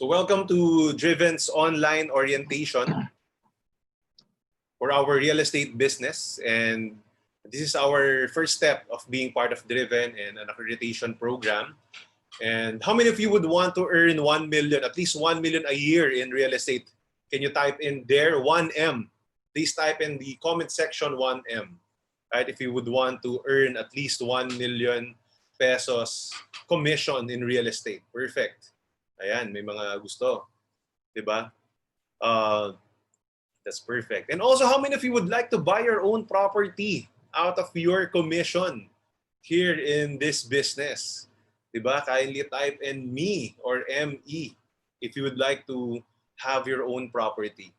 So welcome to Driven's online orientation for our real estate business. And this is our first step of being part of Driven and an accreditation program. And how many of you would want to earn 1 million, at least 1 million a year in real estate? Can you type in there 1M? Please type in the comment section 1M. Right? If you would want to earn at least 1 million pesos commission in real estate. Perfect. Ayan, may mga gusto. Diba? That's perfect. And also, how many of you would like to buy your own property out of your commission here in this business? Diba? Kindly type in me or ME if you would like to have your own property.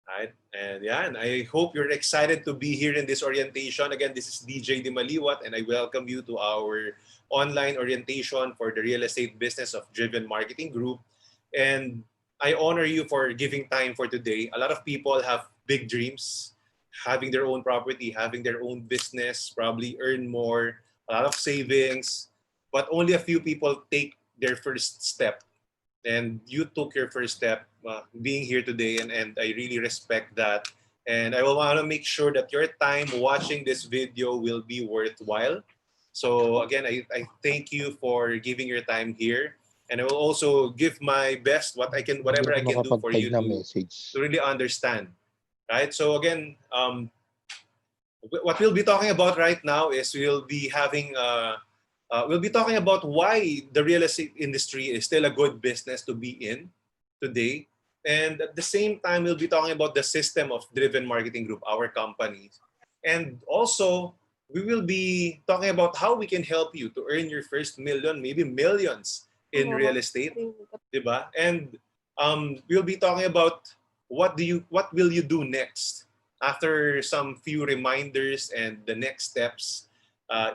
Right? And yeah, I hope you're excited to be here in this orientation. Again, this is DJ Di Maliwat, and I welcome you to our online orientation for the real estate business of Driven Marketing Group. And I honor you for giving time for today. A lot of people have big dreams, having their own property, having their own business, probably earn more, a lot of savings, but only a few people take their first step. And you took your first step being here today, and I really respect that. And I will want to make sure that your time watching this video will be worthwhile. So again, I thank you for giving your time here. And I will also give my best, whatever I can do for you to really understand. Right? So again, what we'll be talking about right now is we'll be talking about why the real estate industry is still a good business to be in today. And at the same time, we'll be talking about the system of Driven Marketing Group, our company. And also, we will be talking about how we can help you to earn your first million, maybe millions in real estate. Diba? And we'll be talking about what will you do next after some few reminders and the next steps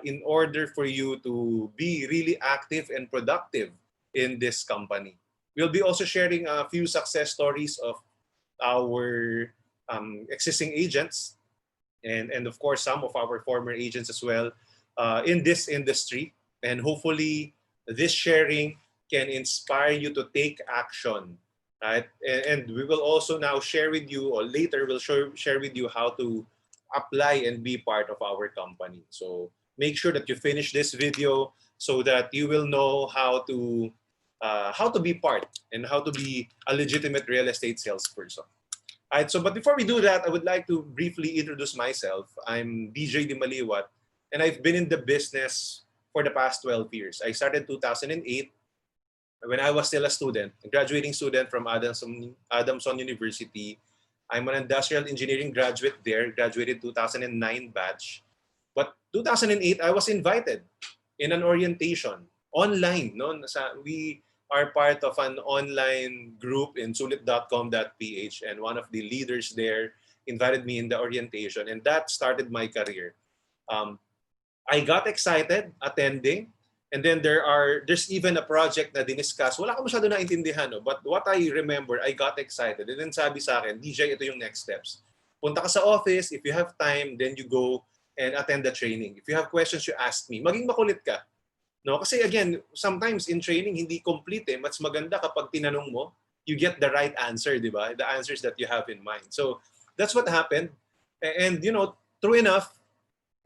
in order for you to be really active and productive in this company. We'll be also sharing a few success stories of our existing agents and of course some of our former agents as well in this industry. And hopefully this sharing can inspire you to take action. Right? And we will also now share with you, or later we'll share with you how to apply and be part of our company. So make sure that you finish this video so that you will know how to be part and how to be a legitimate real estate salesperson. All right, but before we do that, I would like to briefly introduce myself. I'm DJ Di Maliwat, and I've been in the business for the past 12 years. I started 2008 when I was still a student, a graduating student from Adamson University. I'm an industrial engineering graduate there, graduated 2009 batch. But 2008, I was invited in an orientation online. No? We are part of an online group in sulit.com.ph, and one of the leaders there invited me in the orientation, and that started my career. I got excited attending, and then there's even a project na diniscuss. Wala ko masyado naintindihan, no? But what I remember, I got excited. And then sabi sa akin, DJ, ito yung next steps. Punta ka sa office, if you have time, then you go and attend the training. If you have questions, you ask me. Maging makulit ka. No? Kasi again, sometimes in training, hindi complete eh. Mas maganda kapag tinanong mo, you get the right answer, di ba? The answers that you have in mind. So that's what happened. And you know, true enough,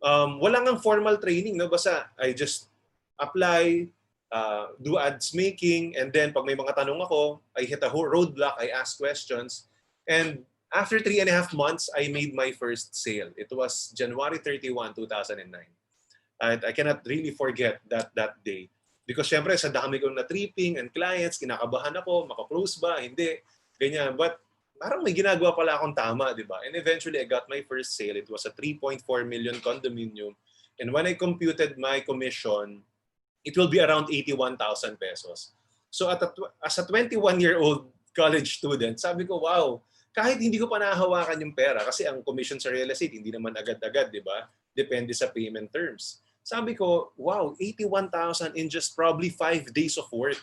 walang ang formal training. No? Basta I just apply, do ads making, and then pag may mga tanong ako, I hit a roadblock, I ask questions. And after 3.5 months, I made my first sale. It was January 31, 2009. And I cannot really forget that day. Because syempre, sa dami kong na-tripping and clients, kinakabahan ako, makaklose ba, hindi, ganyan. But parang may ginagawa pala akong tama, di ba? And eventually, I got my first sale. It was a 3.4 million condominium. And when I computed my commission, it will be around 81,000 pesos. So as a 21-year-old college student, sabi ko, wow, kahit hindi ko pa nahahawakan yung pera, kasi ang commission sa real estate, hindi naman agad-agad, di ba? Depende sa payment terms. Sabi ko, wow, 81,000 in just probably 5 days of work.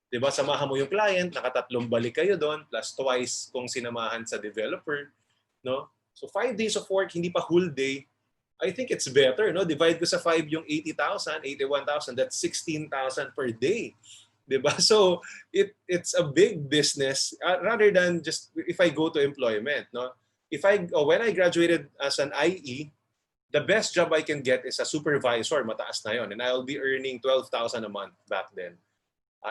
Di ba? Samahan mo yung client, nakatatlong balik kayo doon, plus twice kung sinamahan sa developer. No? So 5 days of work, hindi pa whole day. I think it's better. No? Divide ko sa 5 yung 80,000, 81,000, that's 16,000 per day. 'di ba? So it's a big business rather than just if I go to employment, no? If I when I graduated as an IE, the best job I can get is a supervisor, mataas na yon, and I'll be earning 12,000 a month back then.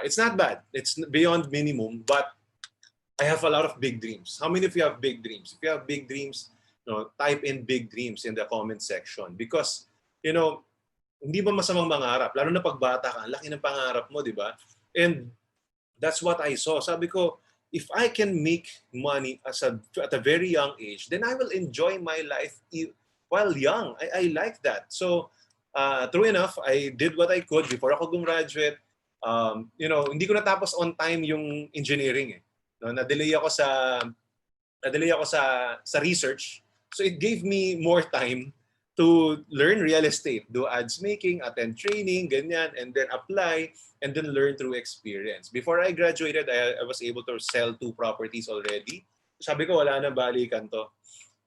It's not bad. It's beyond minimum, but I have a lot of big dreams. How many of you have big dreams? If you have big dreams, type in big dreams in the comment section because hindi ba masamang mangarap? Lalo na pag bata ka, ang laki ng pangarap mo, di ba? And that's what I saw. Sabi ko, if I can make money at a very young age, then I will enjoy my life while young. I like that. So, true enough, I did what I could before ako gumraduate. Hindi ko natapos on time yung engineering. No, na-delay ako sa research. So it gave me more time to learn real estate, do ads making, attend training, ganyan, and then apply, and then learn through experience. Before I graduated, I was able to sell 2 properties already. Sabi ko, wala nang balikan to.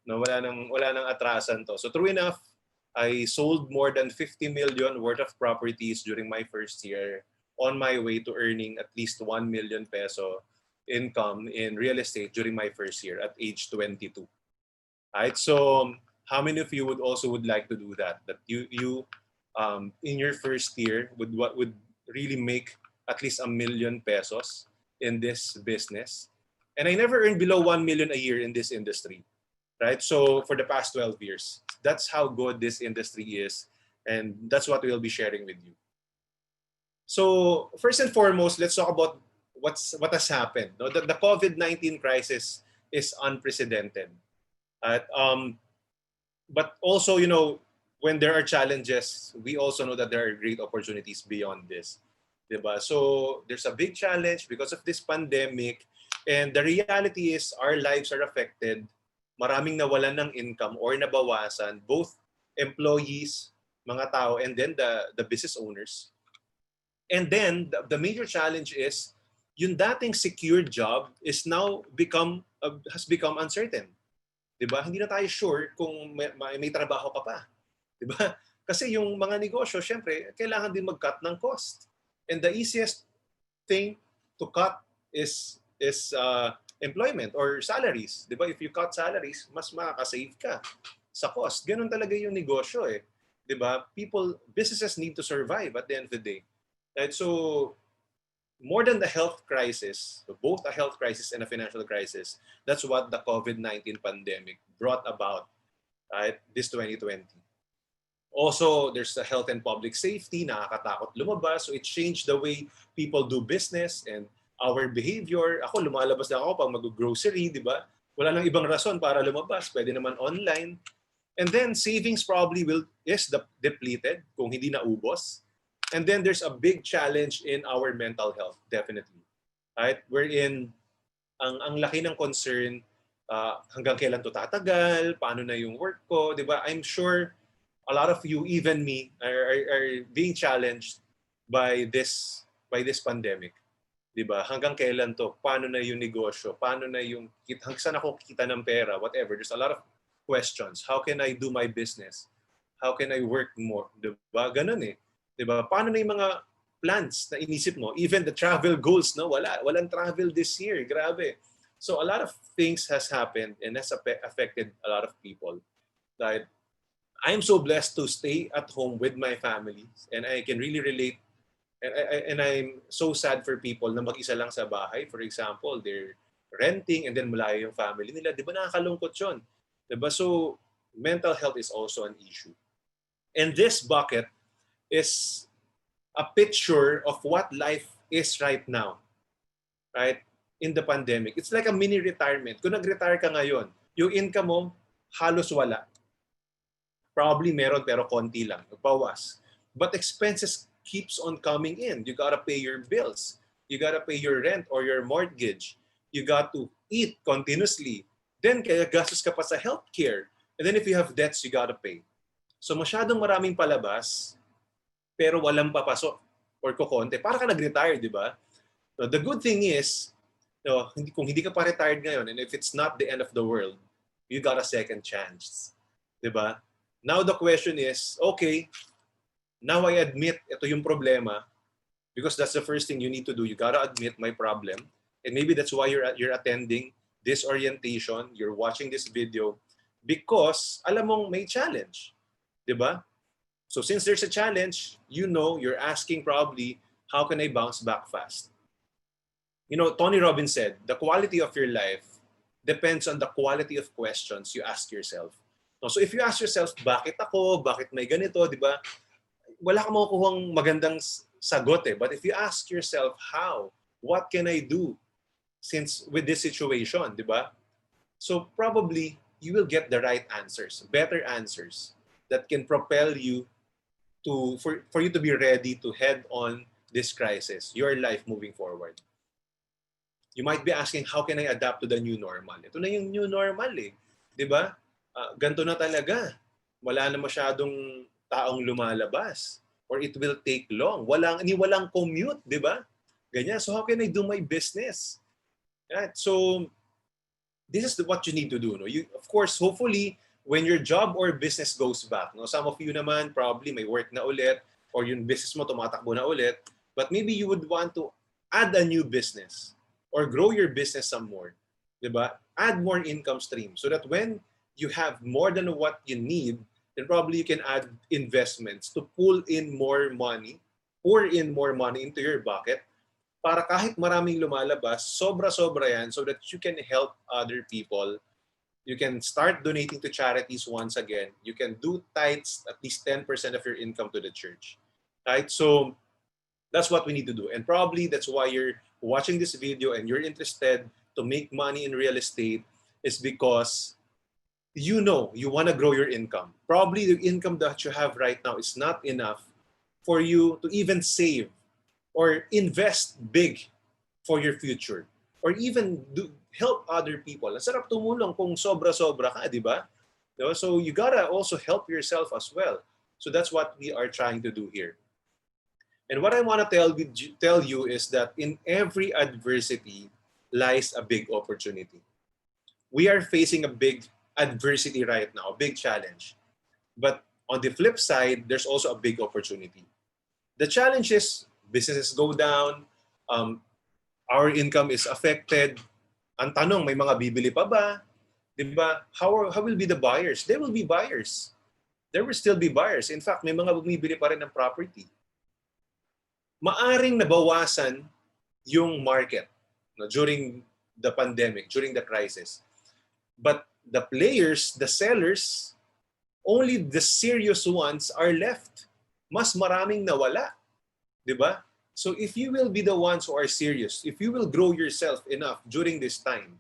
No, wala nang atrasan to. So true enough, I sold more than 50 million worth of properties during my first year on my way to earning at least 1 million peso income in real estate during my first year at age 22. Right? So how many of you would like to do that? That you in your first year would really make at least 1 million pesos in this business? And I never earned below 1 million a year in this industry. Right? So for the past 12 years, that's how good this industry is, and that's what we'll be sharing with you. So first and foremost, let's talk about what has happened. No, the COVID-19 crisis is unprecedented. But also, when there are challenges, we also know that there are great opportunities beyond this. Diba? So there's a big challenge because of this pandemic, and the reality is our lives are affected. Maraming nawalan ng income or nabawasan, both employees, mga tao, and then the business owners. And then the major challenge is yung dating secure job is now has become uncertain. 'Di ba? Hindi na tayo sure kung may trabaho ka pa. 'Di ba? Kasi yung mga negosyo, syempre, kailangan din mag-cut ng cost. And the easiest thing to cut is employment or salaries. 'Di ba? If you cut salaries, mas makaka-save ka sa cost. Ganun talaga yung negosyo eh. 'Di ba? Businesses need to survive at the end of the day. Right? So more than the health crisis, both a health crisis and a financial crisis, that's what the COVID-19 pandemic brought about, right? This 2020. Also, there's the health and public safety, nakakatakot lumabas. So it changed the way people do business and our behavior. Ako, lumalabas na ako pag mag-grocery, di ba? Wala nang ibang rason para lumabas. Pwede naman online. And then savings probably is depleted kung hindi naubos. And then there's a big challenge in our mental health, definitely. Right? Wherein ang laki ng concern, hanggang kailan to tatagal, paano na yung work ko, di ba? I'm sure a lot of you, even me, are being challenged by this pandemic. Di ba? Hanggang kailan to? Paano na yung negosyo? Paano na yung, hanggang saan ako kikita ng pera? Whatever. There's a lot of questions. How can I do my business? How can I work more? Di ba? Ganun eh. Diba? Paano na yung mga plans na inisip mo? Even the travel goals, no? Walang travel this year. Grabe. So a lot of things has happened and has affected a lot of people. That I'm so blessed to stay at home with my family, and I can really relate. And I'm so sad for people na mag-isa lang sa bahay. For example, they're renting and then malayo yung family nila. Di ba nakakalungkot yun? Diba? So mental health is also an issue. And this bucket is a picture of what life is right now, right? In the pandemic. It's like a mini retirement. Kung nag-retire ka ngayon, yung income mo halos wala. Probably meron pero konti lang, bawas. But expenses keeps on coming in. You gotta pay your bills. You gotta pay your rent or your mortgage. You got to eat continuously. Then kaya gastos ka pa sa healthcare. And then if you have debts, you gotta pay. So masyadong maraming palabas, pero walang papasok or kukonte. Para ka nag-retire, di ba? So the good thing is, kung hindi ka pa retired ngayon, and if it's not the end of the world, you got a second chance. Di ba? Now the question is, okay, now I admit ito yung problema, Because that's the first thing you need to do. You gotta admit my problem. And maybe that's why you're attending this orientation, you're watching this video, because alam mong may challenge. Diba? So since there's a challenge, you know, you're asking probably, how can I bounce back fast? You know, Tony Robbins said, the quality of your life depends on the quality of questions you ask yourself. No, so if you ask yourself, bakit ako? Bakit may ganito? Di ba? Wala kang makukuhang magandang sagot eh. But if you ask yourself, how? What can I do since with this situation? Di ba? So probably you will get the right answers, better answers that can propel you for you to be ready to head on this crisis, your life moving forward. You might be asking, how can I adapt to the new normal? Ito na yung new normal eh. Di ba? Ganto na talaga. Wala na masyadong taong lumalabas. Or it will take long. Walang commute, di ba? Ganyan. So how can I do my business? Right? So this is what you need to do. No? You, of course, hopefully, when your job or business goes back, no? Some of you naman probably may work na ulit or yung business mo tumatakbo na ulit, but maybe you would want to add a new business or grow your business some more, diba? Add more income stream so that when you have more than what you need, then probably you can add investments to pull in more money, pour in more money into your bucket para kahit maraming lumalabas, sobra-sobra yan so that you can help other people. You can start donating to charities once again. You can do tithes, at least 10% of your income to the church. Right? So that's what we need to do. And probably that's why you're watching this video and you're interested to make money in real estate is because you know you want to grow your income. Probably the income that you have right now is not enough for you to even save or invest big for your future or even help other people. Ang sarap tumulong kung sobra-sobra ka, di ba? So you gotta also help yourself as well. So that's what we are trying to do here. And what I want to tell you is that in every adversity lies a big opportunity. We are facing a big adversity right now, a big challenge. But on the flip side, there's also a big opportunity. The challenge is businesses go down, our income is affected. Ang tanong, may mga bibili pa ba? Diba? How will be the buyers? There will be buyers. There will still be buyers. In fact, may mga bumibili pa rin ng property. Maaring nabawasan yung market during the pandemic, during the crisis. But the players, the sellers, only the serious ones are left. Mas maraming nawala. Diba? So if you will be the ones who are serious, if you will grow yourself enough during this time,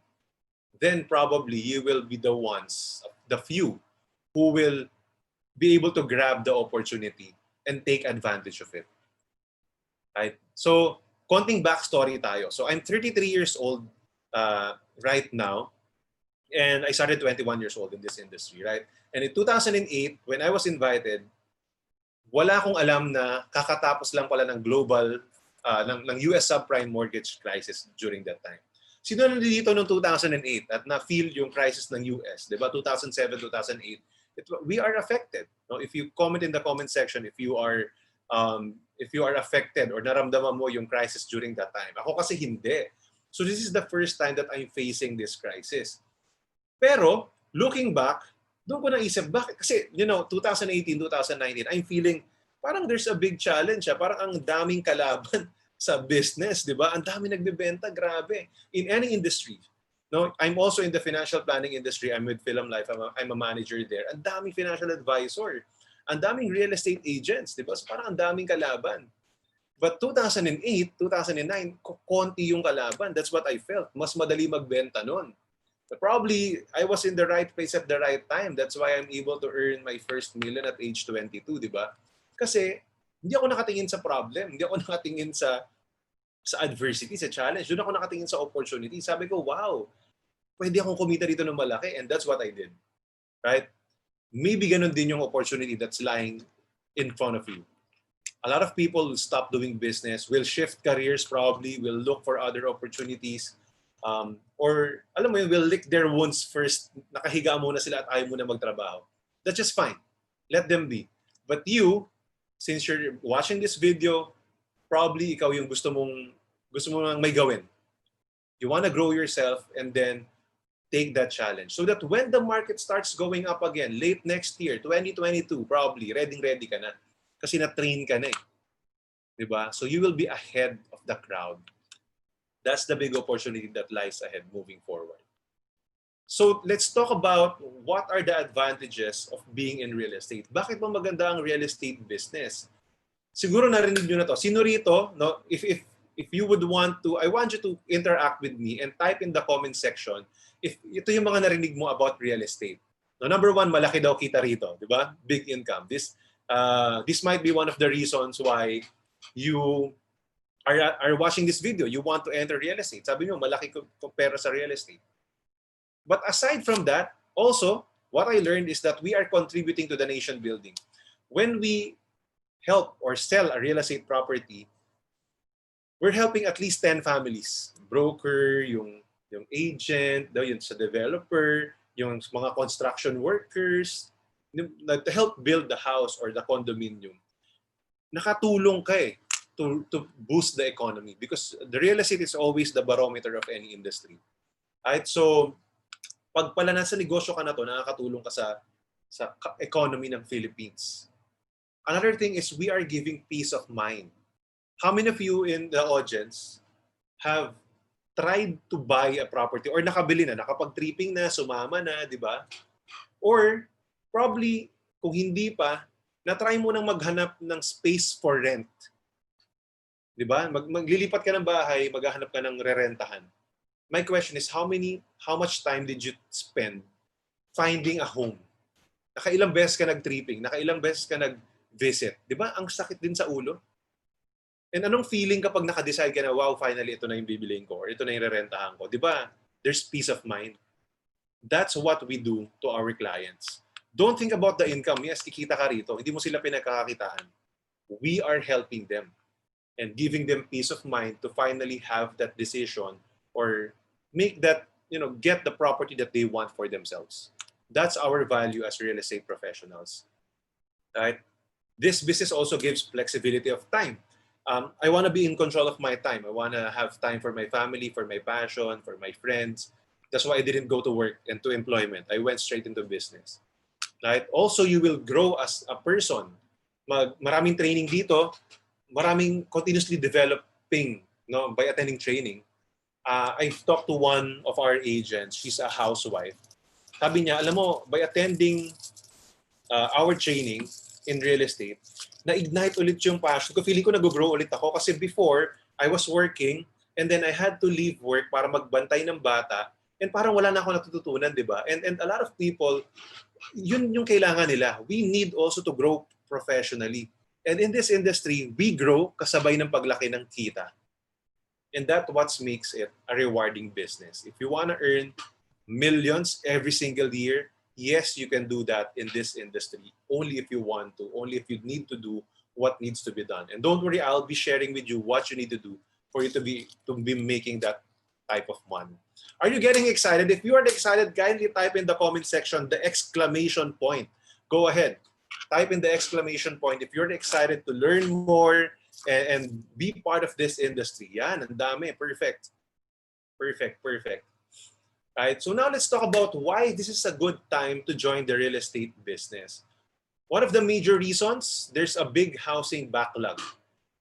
then probably you will be the ones, the few, who will be able to grab the opportunity and take advantage of it. Right? So, konting backstory tayo. So, I'm 33 years old right now, and I started 21 years old in this industry, right? And in 2008, when I was invited, wala akong alam na kakatapos lang pala ng global, ng US subprime mortgage crisis during that time. Sino na dito noong 2008 at na-feel yung crisis ng US, di ba? 2007, 2008. We are affected. No? If you comment in the comment section, if you are affected or naramdaman mo yung crisis during that time. Ako kasi hindi. So this is the first time that I'm facing this crisis. Pero, looking back, doon ko naisip, bakit? Kasi, 2018, 2019, I'm feeling parang there's a big challenge. Parang ang daming kalaban sa business, di ba? Ang dami nagbebenta, grabe. In any industry. No, I'm also in the financial planning industry. I'm with Film Life. I'm a manager there. Ang daming financial advisor. Ang daming real estate agents, di ba? So parang ang daming kalaban. But 2008, 2009, konti yung kalaban. That's what I felt. Mas madali magbenta nun. But probably, I was in the right place at the right time. That's why I'm able to earn my first million at age 22, di ba? Kasi, hindi ako nakatingin sa problem. Hindi ako nakatingin sa adversity, sa challenge. Doon ako nakatingin sa opportunity. Sabi ko, wow, pwede akong kumita dito ng malaki. And that's what I did. Right? Maybe ganun din yung opportunity that's lying in front of you. A lot of people will stop doing business, will shift careers probably, will look for other opportunities, or alam mo yun, will lick their wounds first, nakahiga muna sila at ayaw muna magtrabaho. That's just fine. Let them be. But you, since you're watching this video, probably ikaw yung gusto mo lang may gawin. You want to grow yourself and then take that challenge. So that when the market starts going up again, late next year, 2022, probably, ready ka na. Kasi na-train ka na eh. Diba? So you will be ahead of the crowd. That's the big opportunity that lies ahead moving forward. So let's talk about what are the advantages of being in real estate. Bakit ba maganda ang real estate business? Siguro narinig nyo na to. Sino rito, no? If you would want to, I want you to interact with me and type in the comment section if ito yung mga narinig mo about real estate. No, number one, malaki daw kita rito, di ba? Big income. This might be one of the reasons why you are watching this video. You want to enter real estate. Sabi nyo, malaki kumpara sa real estate. But aside from that, also, what I learned is that we are contributing to the nation building. When we help or sell a real estate property, we're helping at least 10 families. Broker, yung agent, yung sa developer, yung mga construction workers, to help build the house or the condominium. Nakatulong ka eh to boost the economy because the real estate is always the barometer of any industry. Right? So, pag pala nasa negosyo ka na to, nakakatulong ka sa economy ng Philippines. Another thing is we are giving peace of mind. How many of you in the audience have tried to buy a property or nakabili na, nakapag-tripping na, sumama na, di ba? Or probably, kung hindi pa, na-try mo nang maghanap ng space for rent. Di ba? Maglilipat ka ng bahay, maghahanap ka ng rerentahan. My question is, how much time did you spend finding a home? Nakailang beses ka nag-tripping, nakailang beses ka nag-visit. Di ba? Ang sakit din sa ulo. And anong feeling kapag nakadecide ka na, wow, finally, ito na yung bibiliin ko or ito na yung rerentahan ko. Di ba? There's peace of mind. That's what we do to our clients. Don't think about the income. Yes, kikita ka rito. Hindi mo sila pinagkakakitaan. We are helping them and giving them peace of mind to finally have that decision or make that, get the property that they want for themselves. That's our value as real estate professionals. Right? This business also gives flexibility of time. I want to be in control of my time. I want to have time for my family, for my passion, for my friends. That's why I didn't go to work and to employment. I went straight into business. Right? Also, you will grow as a person. Maraming training dito, maraming continuously developing by attending training. I've talked to one of our agents. She's a housewife. Sabi niya, alam mo, by attending our training in real estate, na-ignite ulit yung passion ko. Feeling ko nag-grow ulit ako kasi before, I was working and then I had to leave work para magbantay ng bata and parang wala na ako natututunan, di ba? And a lot of people, yun yung kailangan nila. We need also to grow professionally. And in this industry, we grow kasabay ng paglaki ng kita. And that's what makes it a rewarding business. If you want to earn millions every single year, yes, you can do that in this industry. Only if you want to. Only if you need to do what needs to be done. And don't worry, I'll be sharing with you what you need to do for you to be making that type of money. Are you getting excited? If you are excited, kindly type in the comment section the exclamation point. Go ahead. Type in the exclamation point if you're excited to learn more and be part of this industry. Yan, ang dami. Perfect. Perfect. Right? So now let's talk about why this is a good time to join the real estate business. One of the major reasons, there's a big housing backlog.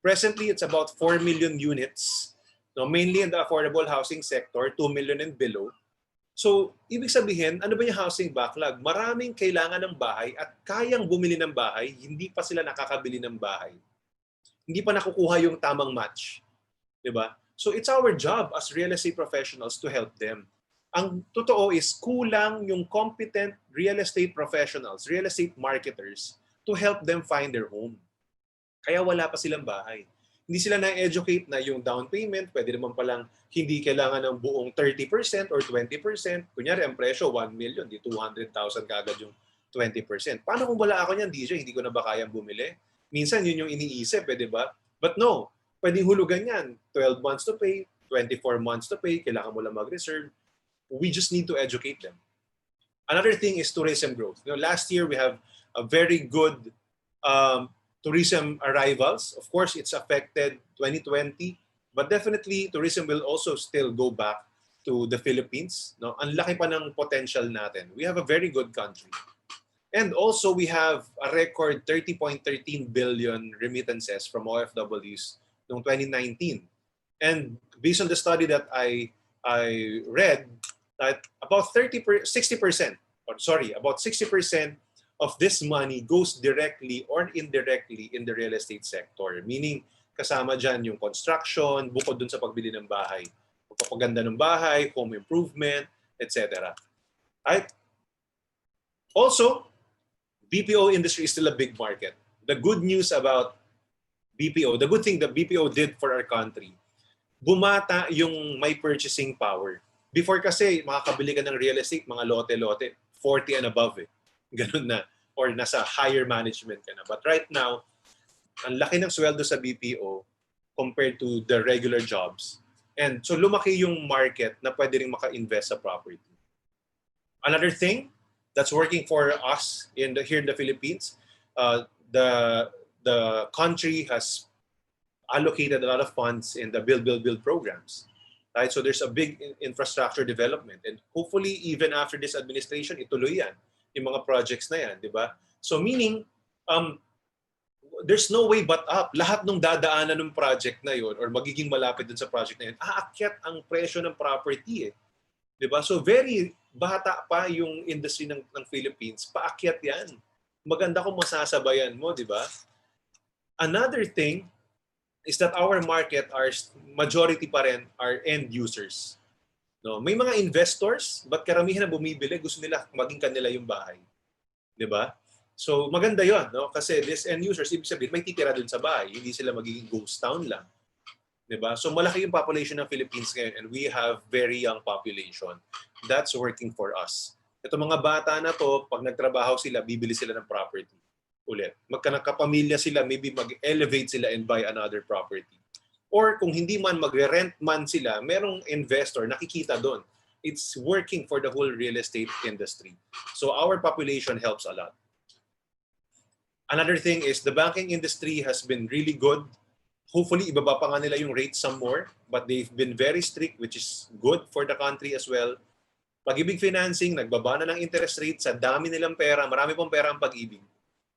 Presently, it's about 4 million units, mainly in the affordable housing sector, 2 million and below. So, ibig sabihin, ano ba yung housing backlog? Maraming kailangan ng bahay at kayang bumili ng bahay, hindi pa sila nakakabili ng bahay. Hindi pa nakukuha yung tamang match. Diba? So, it's our job as real estate professionals to help them. Ang totoo is kulang yung competent real estate professionals, real estate marketers to help them find their home. Kaya wala pa silang bahay. Hindi sila na-educate na yung down payment, pwede naman palang hindi kailangan ng buong 30% or 20%. Kunyari, ang presyo, 1 million, di 200,000 kagad yung 20%. Paano kung wala ako niyan, DJ, hindi ko na ba kayang bumili? Minsan yun yung iniisip, di ba? But no, pwedeng hulugan yan. 12 months to pay, 24 months to pay, kailangan mo lang mag-reserve. We just need to educate them. Another thing is tourism growth. Last year, we have a very good tourism arrivals. Of course, it's affected 2020, but definitely tourism will also still go back to the Philippines. No, ang laki pa ng potential natin. We have a very good country. And also we have a record 30.13 billion remittances from OFWs noong 2019. And based on the study that I read, that about 60%, or sorry, about 60% of this money goes directly or indirectly in the real estate sector. Meaning, kasama dyan yung construction, bukod dun sa pagbili ng bahay, pagpapaganda ng bahay, home improvement, etc. Right? Also, BPO industry is still a big market. The good news about BPO, the good thing that BPO did for our country, bumata yung may purchasing power. Before kasi, makakabili ka ng real estate, mga lote-lote, 40 and above eh. Ganun na. Or nasa higher management ka na. But right now, ang laki ng sweldo sa BPO compared to the regular jobs. And so lumaki yung market na pwede rin maka-invest sa property. Another thing that's working for us here in the Philippines, the country has allocated a lot of funds in the build programs. Right? So there's a big infrastructure development. And hopefully, even after this administration, ituloy yan. Yung mga projects na yan, di ba? So meaning, there's no way but up. Lahat ng dadaanan ng project na yon or magiging malapit dun sa project na yun, aakyat ang presyo ng property eh. Di ba? So very bata pa yung industry ng Philippines, paakyat yan. Maganda kung masasabayan mo, di ba? Another thing is that our market, our majority pa rin are end users. No, may mga investors, but karamihan na bumibili, gusto nila maging kanila yung bahay. 'Di ba? So maganda 'yon, no? Kasi this end users, ibig sabihin may titira dun sa bahay, hindi sila magiging ghost town lang. 'Di ba? So malaki yung population ng Philippines ngayon and we have very young population. That's working for us. Ito mga bata na to, pag nagtrabaho sila, bibili sila ng property ulit. Magkanakapamilya sila, maybe mag-elevate sila and buy another property. Or kung hindi man magre-rent man sila, merong investor nakikita doon. It's working for the whole real estate industry. So our population helps a lot. Another thing is the banking industry has been really good. Hopefully, ibaba pa nga nila yung rates some more, but they've been very strict, which is good for the country as well. Pag-ibig financing, nagbaba na ng interest rates, sa dami nilang pera, marami pong pera ang pag-ibig.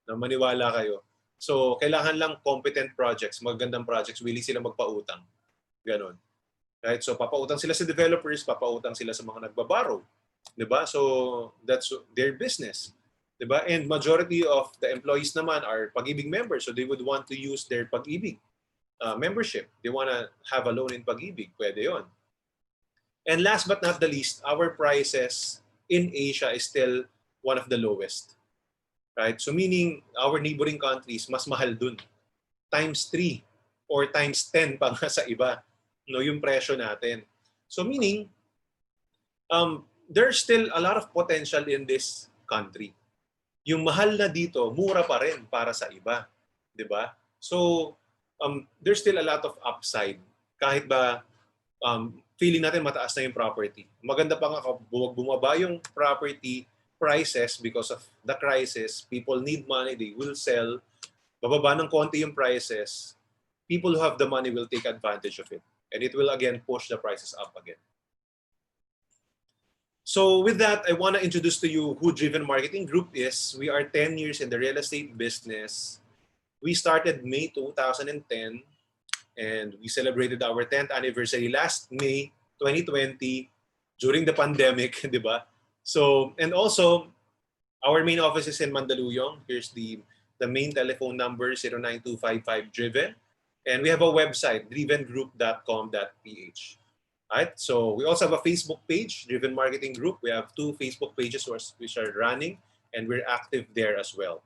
Na maniwala kayo. So, kailangan lang competent projects, magandang projects, willing sila magpautang. Ganon. Right? So, papautang sila sa developers, papautang sila sa mga nagbaborrow. Diba? So, that's their business. Diba? And majority of the employees naman are Pag-ibig members, so they would want to use their Pag-ibig membership. They want to have a loan in Pag-ibig. Pwede yon. And last but not the least, our prices in Asia is still one of the lowest. Right? So meaning, our neighboring countries, mas mahal dun. Times 3 or times 10 pa nga sa iba. No, yung presyo natin. So meaning, there's still a lot of potential in this country. Yung mahal na dito, mura pa rin para sa iba. Diba? So, there's still a lot of upside. Kahit ba feeling natin mataas na yung property. Maganda pa nga kung bumaba yung property prices because of the crisis. People need money, they will sell. Bababa ng konti yung prices. People who have the money will take advantage of it. And it will again push the prices up again. So with that, I want to introduce to you who Driven Marketing Group is. We are 10 years in the real estate business. We started May 2010 and we celebrated our 10th anniversary last May 2020 during the pandemic, di ba? So, and also, our main office is in Mandaluyong. Here's the main telephone number, 09255-DRIVEN. And we have a website, drivengroup.com.ph. Right? So, we also have a Facebook page, Driven Marketing Group. We have 2 Facebook pages which are running, and we're active there as well.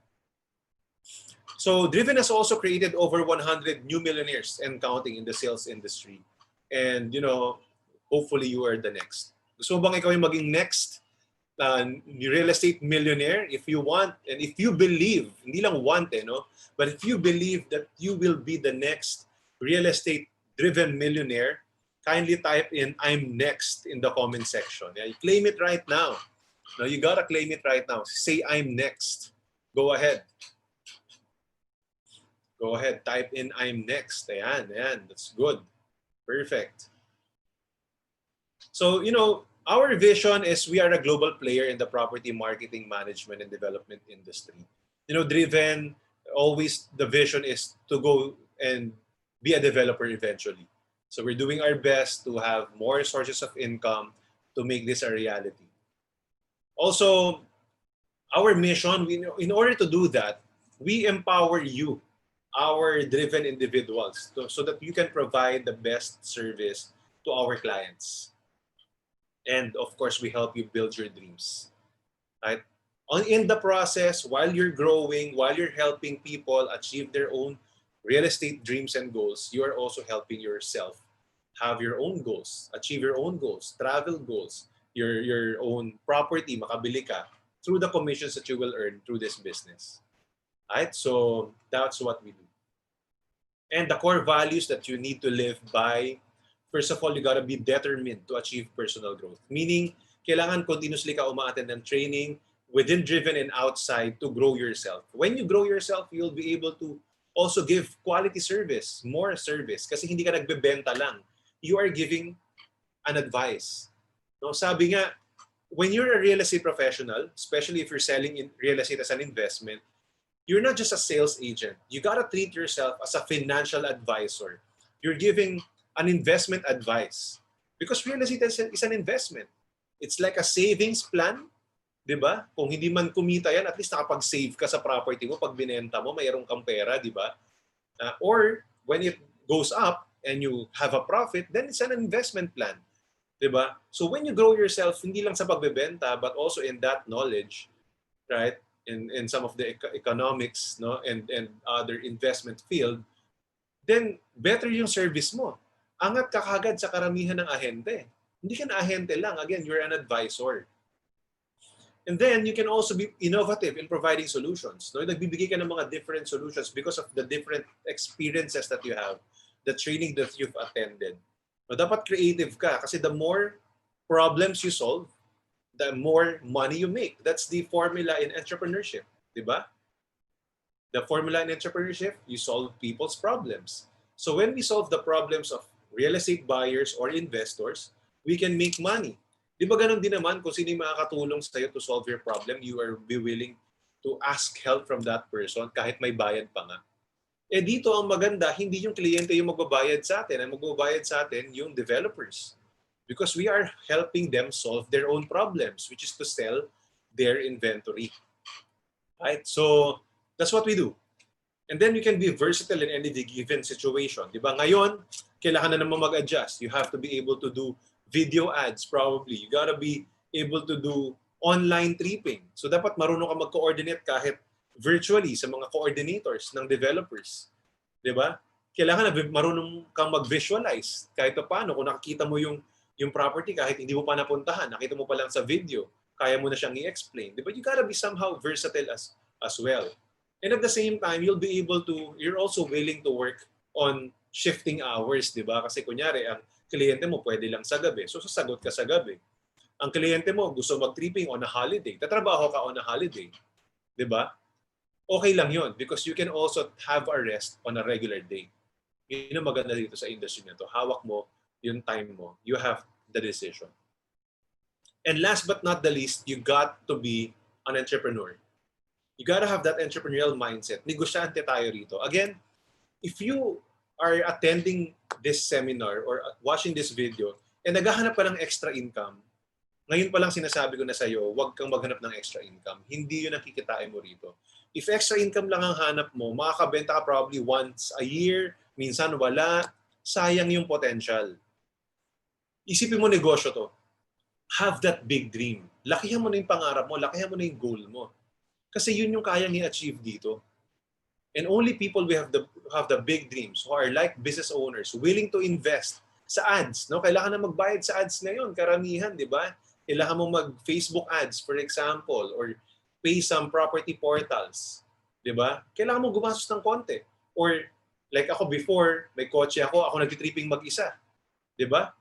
So, Driven has also created over 100 new millionaires and counting in the sales industry. And, you know, hopefully you are the next. Gusto mo bang ikaw yung maging next real estate millionaire? If you want and if you believe, hindi lang want no? But if you believe that you will be the next real estate driven millionaire, kindly type in "I'm next" in the comment section. Yeah, you claim it right now. No, you gotta claim it right now. Say "I'm next." Go ahead. Go ahead, type in I'm next. Ayan, ayan, that's good. Perfect. So, our vision is we are a global player in the property marketing, management, and development industry. Driven, always the vision is to go and be a developer eventually. So we're doing our best to have more sources of income to make this a reality. Also, our mission, in order to do that, we empower you, our driven individuals, so that you can provide the best service to our clients. And of course, we help you build your dreams. Right? In the process, while you're growing, while you're helping people achieve their own real estate dreams and goals, you are also helping yourself have your own goals, achieve your own goals, travel goals, your own property, makabili ka through the commissions that you will earn through this business. Right? So that's what we do. And the core values that you need to live by, first of all, you gotta be determined to achieve personal growth. Meaning, kailangan continuously ka umaattend ng training within Driven and outside to grow yourself. When you grow yourself, you'll be able to also give quality service, more service. Kasi hindi ka nagbebenta lang. You are giving an advice. No, sabi nga, when you're a real estate professional, especially if you're selling in real estate as an investment, you're not just a sales agent. You gotta treat yourself as a financial advisor. You're giving an investment advice. Because real estate is an investment. It's like a savings plan, di ba? Kung hindi man kumita yan, at least nakapag-save ka sa property mo. Pag binenta mo, mayroong kang pera, di ba? Or when it goes up and you have a profit, then it's an investment plan. Di ba? So when you grow yourself, hindi lang sa pagbebenta, but also in that knowledge, right? In some of the economics, no, and other investment field, then better yung service mo. Angat ka kagad sa karamihan ng ahente. Hindi ka na ahente lang. Again, you're an advisor. And then you can also be innovative in providing solutions. No, nagbibigay ka ng mga different solutions because of the different experiences that you have, the training that you've attended. No, dapat creative ka kasi the more problems you solve, the more money you make. That's the formula in entrepreneurship, di ba? The formula in entrepreneurship, you solve people's problems. So when we solve the problems of real estate buyers or investors, we can make money. Di ba ganun din naman kung sino yung makakatulong sa'yo to solve your problem, you are be willing to ask help from that person kahit may bayad pa nga. Eh dito ang maganda, hindi yung kliyente yung magbabayad sa atin. Ang magbabayad sa atin yung developers. Because we are helping them solve their own problems, which is to sell their inventory. Right? So, that's what we do. And then you can be versatile in any given situation. Di ba? Ngayon, kailangan na naman mag-adjust. You have to be able to do video ads probably. You gotta be able to do online tripping. So, dapat marunong ka mag-coordinate kahit virtually sa mga coordinators ng developers. Di ba? Kailangan na marunong kang mag-visualize kahit paano. Kung nakikita mo yung property kahit hindi mo pa napuntahan, nakita mo pa lang sa video, kaya mo na siyang i-explain. But you gotta be somehow versatile as well. And at the same time, you're also willing to work on shifting hours, di ba? Kasi kunyari, ang kliyente mo pwede lang sa gabi, so sasagot ka sa gabi. Ang kliyente mo gusto mag-tripping on a holiday, tatrabaho ka on a holiday. Di ba? Okay lang yun because you can also have a rest on a regular day. Yun ang maganda dito sa industry na to. Hawak mo yung time mo. You have the decision. And last but not the least, you got to be an entrepreneur. You gotta have that entrepreneurial mindset. Negosyante tayo rito. Again, if you are attending this seminar or watching this video and naghahanap pa ng extra income, ngayon pa lang sinasabi ko na sa'yo, huwag kang maghanap ng extra income. Hindi yun ang kikitain mo rito. If extra income lang ang hanap mo, makakabenta ka probably once a year, minsan wala, sayang yung potential. Isipin mo negosyo to. Have that big dream. Lakihan mo na yung pangarap mo, lakihan mo na yung goal mo. Kasi yun yung kayang i-achieve dito. And only people who have the big dreams, who are like business owners, willing to invest sa ads. No? Kailangan na magbayad sa ads ngayon, karamihan, di ba? Kailangan mo mag-Facebook ads, for example, or pay some property portals. Di ba? Kailangan mo gumastos ng konti. Or like ako before, may kotse ako nag-tripping mag-isa. Di ba?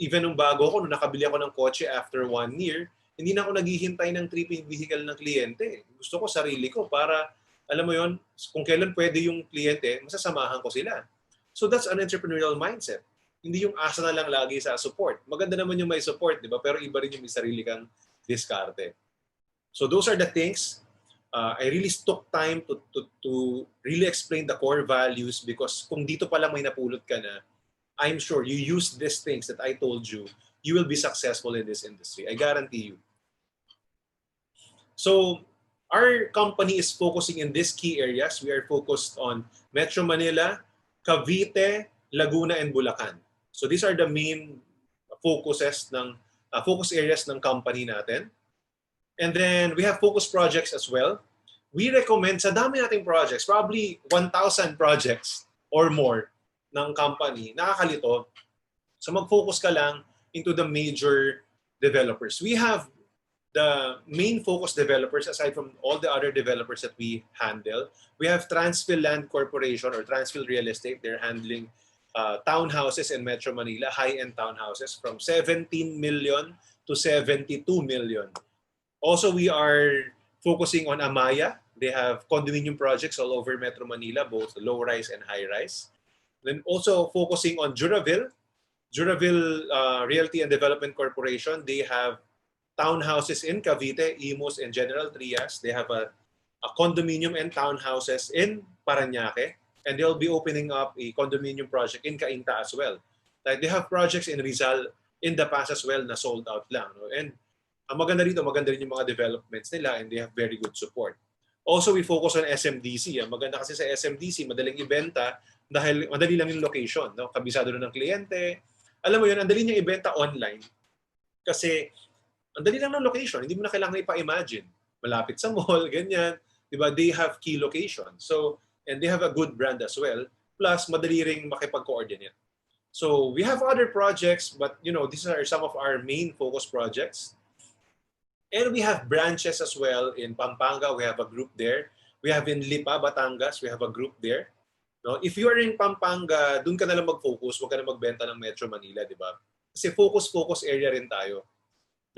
Even nung bago ako, nung nakabili ako ng kotse after 1 year, hindi na ako naghihintay ng tripping vehicle ng kliyente. Gusto ko sarili ko para Alam mo yon, kung kailan pwede yung kliyente, masasamahan ko sila. So that's an entrepreneurial mindset. Hindi yung asa na lang lagi sa support. Maganda naman yung may support, di ba? Pero iba rin yung may sarili kang diskarte. So those are the things. I really took time to really explain the core values because kung dito pa lang may napulot ka na, I'm sure you use these things that I told you, you will be successful in this industry. I guarantee you. So our company is focusing in these key areas. We are focused on Metro Manila, Cavite, Laguna, and Bulacan. So these are the main focus areas ng company natin. And then we have focus projects as well. We recommend sa dami nating projects, probably 1,000 projects or more ng company. Nakakalito. So mag-focus ka lang into the major developers. We have the main focus developers aside from all the other developers that we handle. We have Transphil Land Corporation or Transphil Real Estate. They're handling townhouses in Metro Manila, high-end townhouses from 17 million to 72 million. Also, we are focusing on Amaya. They have condominium projects all over Metro Manila, both low-rise and high-rise. Then also focusing on Juraville. Juraville Realty and Development Corporation. They have townhouses in Cavite, Imus, and General Trias. They have a condominium and townhouses in Parañaque. And they'll be opening up a condominium project in Cainta as well. Like they have projects in Rizal in the past as well na sold out lang. No? And ang maganda rito, maganda rin yung mga developments nila and they have very good support. Also, we focus on SMDC. Ang maganda kasi sa SMDC, madaling ibenta dahil madali lang yung location. No? Kabisado na ng kliyente. Alam mo yun, ang dali niyang ibenta online kasi ang dali lang ng location. Hindi mo na kailangan ipa-imagine. Malapit sa mall, ganyan. Diba? They have key location. So, and they have a good brand as well. Plus, madali ring makipag-coordinate. So, we have other projects, but you know, these are some of our main focus projects. And we have branches as well in Pampanga. We have a group there. We have in Lipa, Batangas. We have a group there. No? If you are in Pampanga, dun ka na lang mag-focus. Huwag ka na magbenta ng Metro Manila, di ba? Kasi focus area rin tayo.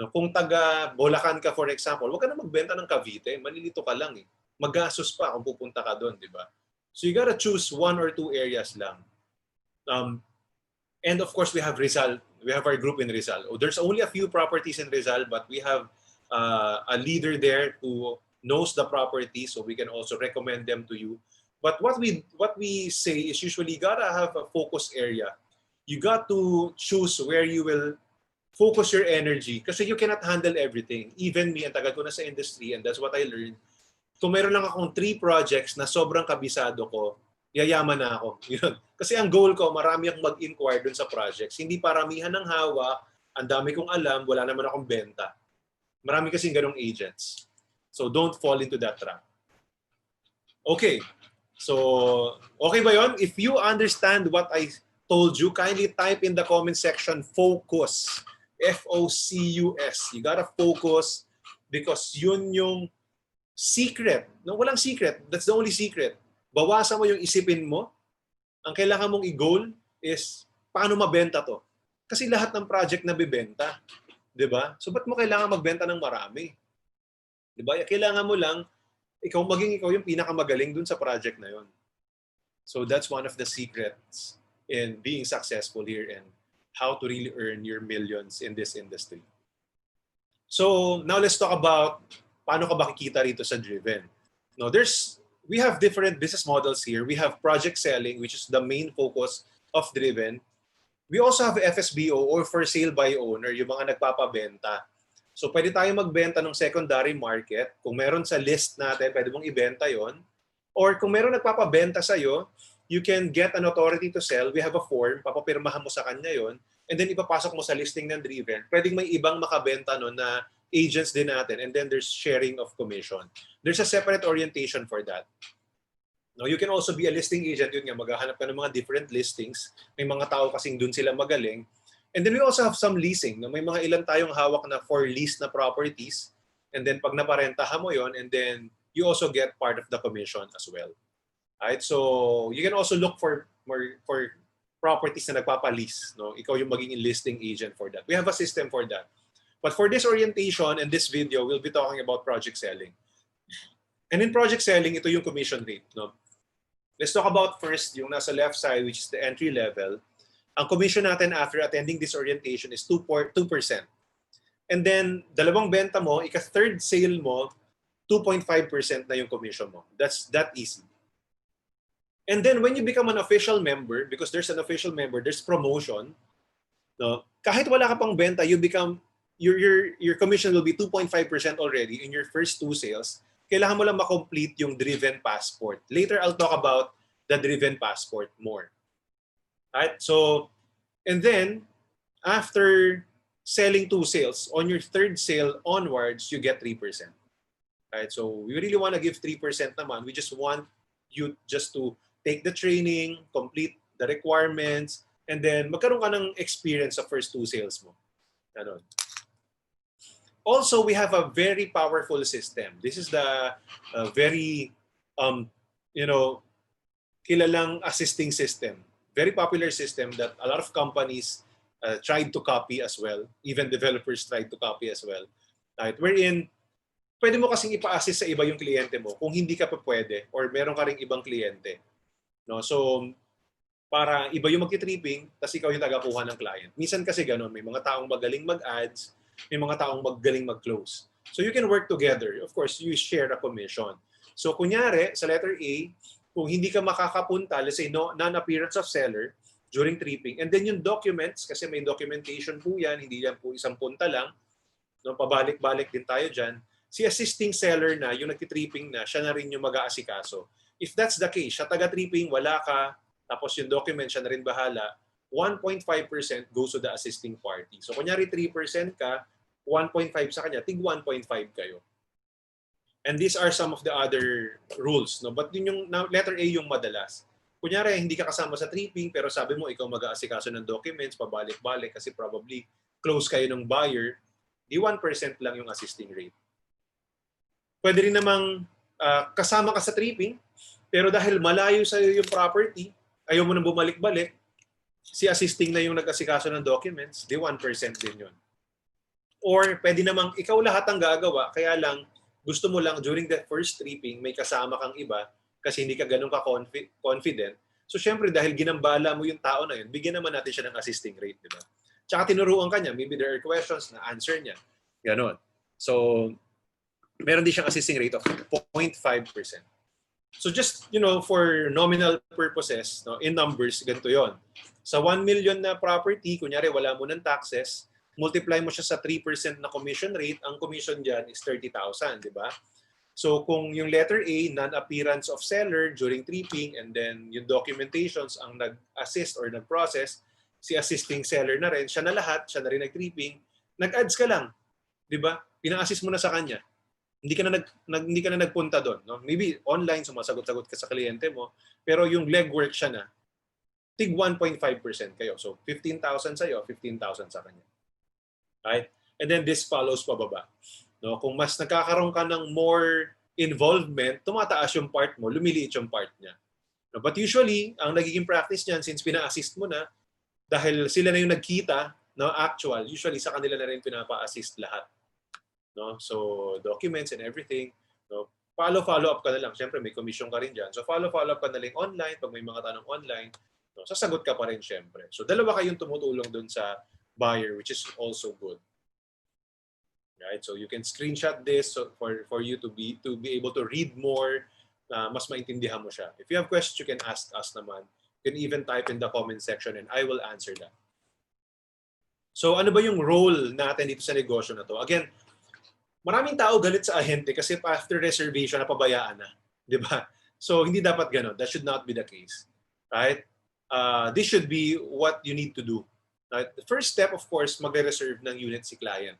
No? Kung taga Bulacan ka, for example, huwag ka na magbenta ng Cavite. Malilito ka lang eh. Magastos pa kung pupunta ka doon, di ba? So you gotta choose 1 or 2 areas lang. And of course, we have Rizal. We have our group in Rizal. Oh, there's only a few properties in Rizal, but we have a leader there who knows the property, so we can also recommend them to you. But what we say is usually you gotta have a focus area. You got to choose where you will focus your energy kasi you cannot handle everything. Even me, ang tagal ko na sa industry and that's what I learned. Kung meron lang akong 3 projects na sobrang kabisado ko, yayaman na ako. Yun. Kasi ang goal ko, marami akong mag-inquire dun sa projects. Hindi paramihan ng hawak, ang dami kong alam, wala naman akong benta. Marami kasing ganong agents. So don't fall into that trap. Okay. So, okay ba yon? If you understand what I told you, kindly type in the comment section, focus. F-O-C-U-S. You gotta focus because yun yung secret. No, walang secret. That's the only secret. Bawasan mo yung isipin mo. Ang kailangan mong i-goal is paano mabenta to. Kasi lahat ng project na bibenta. Diba? So, ba't mo kailangan magbenta ng marami? Diba? Kailangan mo lang, ikaw yung pinakamagaling dun sa project na yon. So, that's one of the secrets in being successful here and how to really earn your millions in this industry. So, now let's talk about paano ka ba kikita rito sa Driven. No, we have different business models here. We have project selling, which is the main focus of Driven. We also have FSBO or for sale by owner, yung mga nagpapabenta. So pwede tayo magbenta ng secondary market. Kung meron sa list natin, pwede mong ibenta yon. Or kung meron nagpapabenta sa'yo, you can get an authority to sell. We have a form, papapirmahan mo sa kanya yon. And then ipapasok mo sa listing ng Driven. Pwedeng may ibang makabenta no na agents din natin. And then there's sharing of commission. There's a separate orientation for that. No, you can also be a listing agent. Yun nga, maghahanap ka ng mga different listings. May mga tao kasing dun sila magaling. And then we also have some leasing. No? May mga ilan tayong hawak na for lease na properties. And then pag naparentahan mo yon, and then you also get part of the commission as well. Right? So you can also look for properties na nagpapa-lease. No? Ikaw yung magiging listing agent for that. We have a system for that. But for this orientation and this video, we'll be talking about project selling. And in project selling, ito yung commission rate. No? Let's talk about first yung nasa left side, which is the entry level. Ang commission natin after attending this orientation is 2%. And then, dalawang benta mo, ika-third sale mo, 2.5% na yung commission mo. That's that easy. And then, when you become an official member, because there's an official member, there's promotion, no? Kahit wala ka pang benta, you become, your commission will be 2.5% already in your first 2 sales. Kailangan mo lang ma-complete yung driven passport. Later, I'll talk about the driven passport more. Right? So, and then, after selling 2 sales, on your third sale onwards, you get 3%. Right? So, we really want to give 3% naman. We just want you just to take the training, complete the requirements, and then magkaroon ka ng experience sa first 2 sales mo. Ganon. Also, we have a very powerful system. This is the very, kilalang assisting system. Very popular system that a lot of companies tried to copy as well. Even developers tried to copy as well. Right? Wherein, pwede mo kasing ipa-assist sa iba yung kliyente mo kung hindi ka pa pwede or meron ka ring ibang kliyente. No? So, para iba yung magki-tripping, tapos ikaw yung tagakuha ng client. Minsan kasi ganun, may mga taong magaling mag-ads, may mga taong magaling mag-close. So you can work together. Of course, you share a commission. So kunyari, sa letter A, kung hindi ka makakapunta, let's say non-appearance of seller during tripping, and then yung documents, kasi may documentation po yan, hindi yan po isang punta lang, no, pabalik-balik din tayo dyan, si assisting seller na, yung nagtitripping na, siya na rin yung mag-aasikaso. If that's the case, siya taga-tripping, wala ka, tapos yung document, siya na rin bahala, 1.5% goes to the assisting party. So, kunyari 3% ka, 1.5 sa kanya, tig 1.5 kayo. And these are some of the other rules. No? But yun yung letter A yung madalas. Kunyari, hindi ka kasama sa tripping, pero sabi mo, ikaw mag-aasikaso ng documents, pabalik-balik, kasi probably close kayo ng buyer, di 1% lang yung assisting rate. Pwede rin namang kasama ka sa tripping, pero dahil malayo sa iyo yung property, ayaw mo nang bumalik-balik, si assisting na yung nag-asikaso ng documents, di 1% din yun. Or pwede namang ikaw lahat ang gagawa, kaya lang gusto mo lang during the first tripping may kasama kang iba kasi hindi ka ganun ka-confident. So syempre dahil ginambala mo yung tao na yun, bigyan naman natin siya ng assisting rate, di ba? Tsaka tinuruan ka niya, maybe there are questions na answer niya. Ganon. So meron din siyang assisting rate of 0.5%. So just, for nominal purposes, no, in numbers, ganito yon. Sa 1 million na property, kunyari wala mo ng taxes, multiply mo siya sa 3% na commission rate, ang commission dyan is 30,000, di ba? So kung yung letter A, non-appearance of seller during tripping, and then yung documentations ang nag-assist or nag-process, si assisting seller na rin, siya na lahat, siya na rin nag-tripping, nag-ads ka lang, di ba? Pina-assist mo na sa kanya. Hindi ka na nagpunta doon, no? Maybe online sumasagot-sagot ka sa kliyente mo, pero yung legwork siya na tig 1.5% kayo. So 15,000 sa iyo, 15,000 sa kanya. Right? And then this follows pababa. No, kung mas nagkakaroon ka ng more involvement, tumataas yung part mo, lumiliit yung part niya. No, but usually, ang nagiging practice niyan since pina-assist mo na dahil sila na yung nagkita, no, actual, usually sa kanila na rin pinapa-assist lahat. No? So, documents and everything. No? Follow up ka na lang. Siyempre, may commission ka rin dyan. So, follow up ka na lang online. Pag may mga tanong online, no, sasagot ka pa rin siyempre. So, dalawa kayong tumutulong dun sa buyer, which is also good. Right? So, you can screenshot this for you to be able to read more, mas maintindihan mo siya. If you have questions, you can ask us naman. You can even type in the comment section and I will answer that. So, ano ba yung role natin dito sa negosyo na to? Again, maraming tao galit sa ahente kasi after reservation napabayaan na, 'di ba? So hindi dapat ganoon. That should not be the case. Right? This should be what you need to do. Right? The first step, of course, magre-reserve ng unit si client.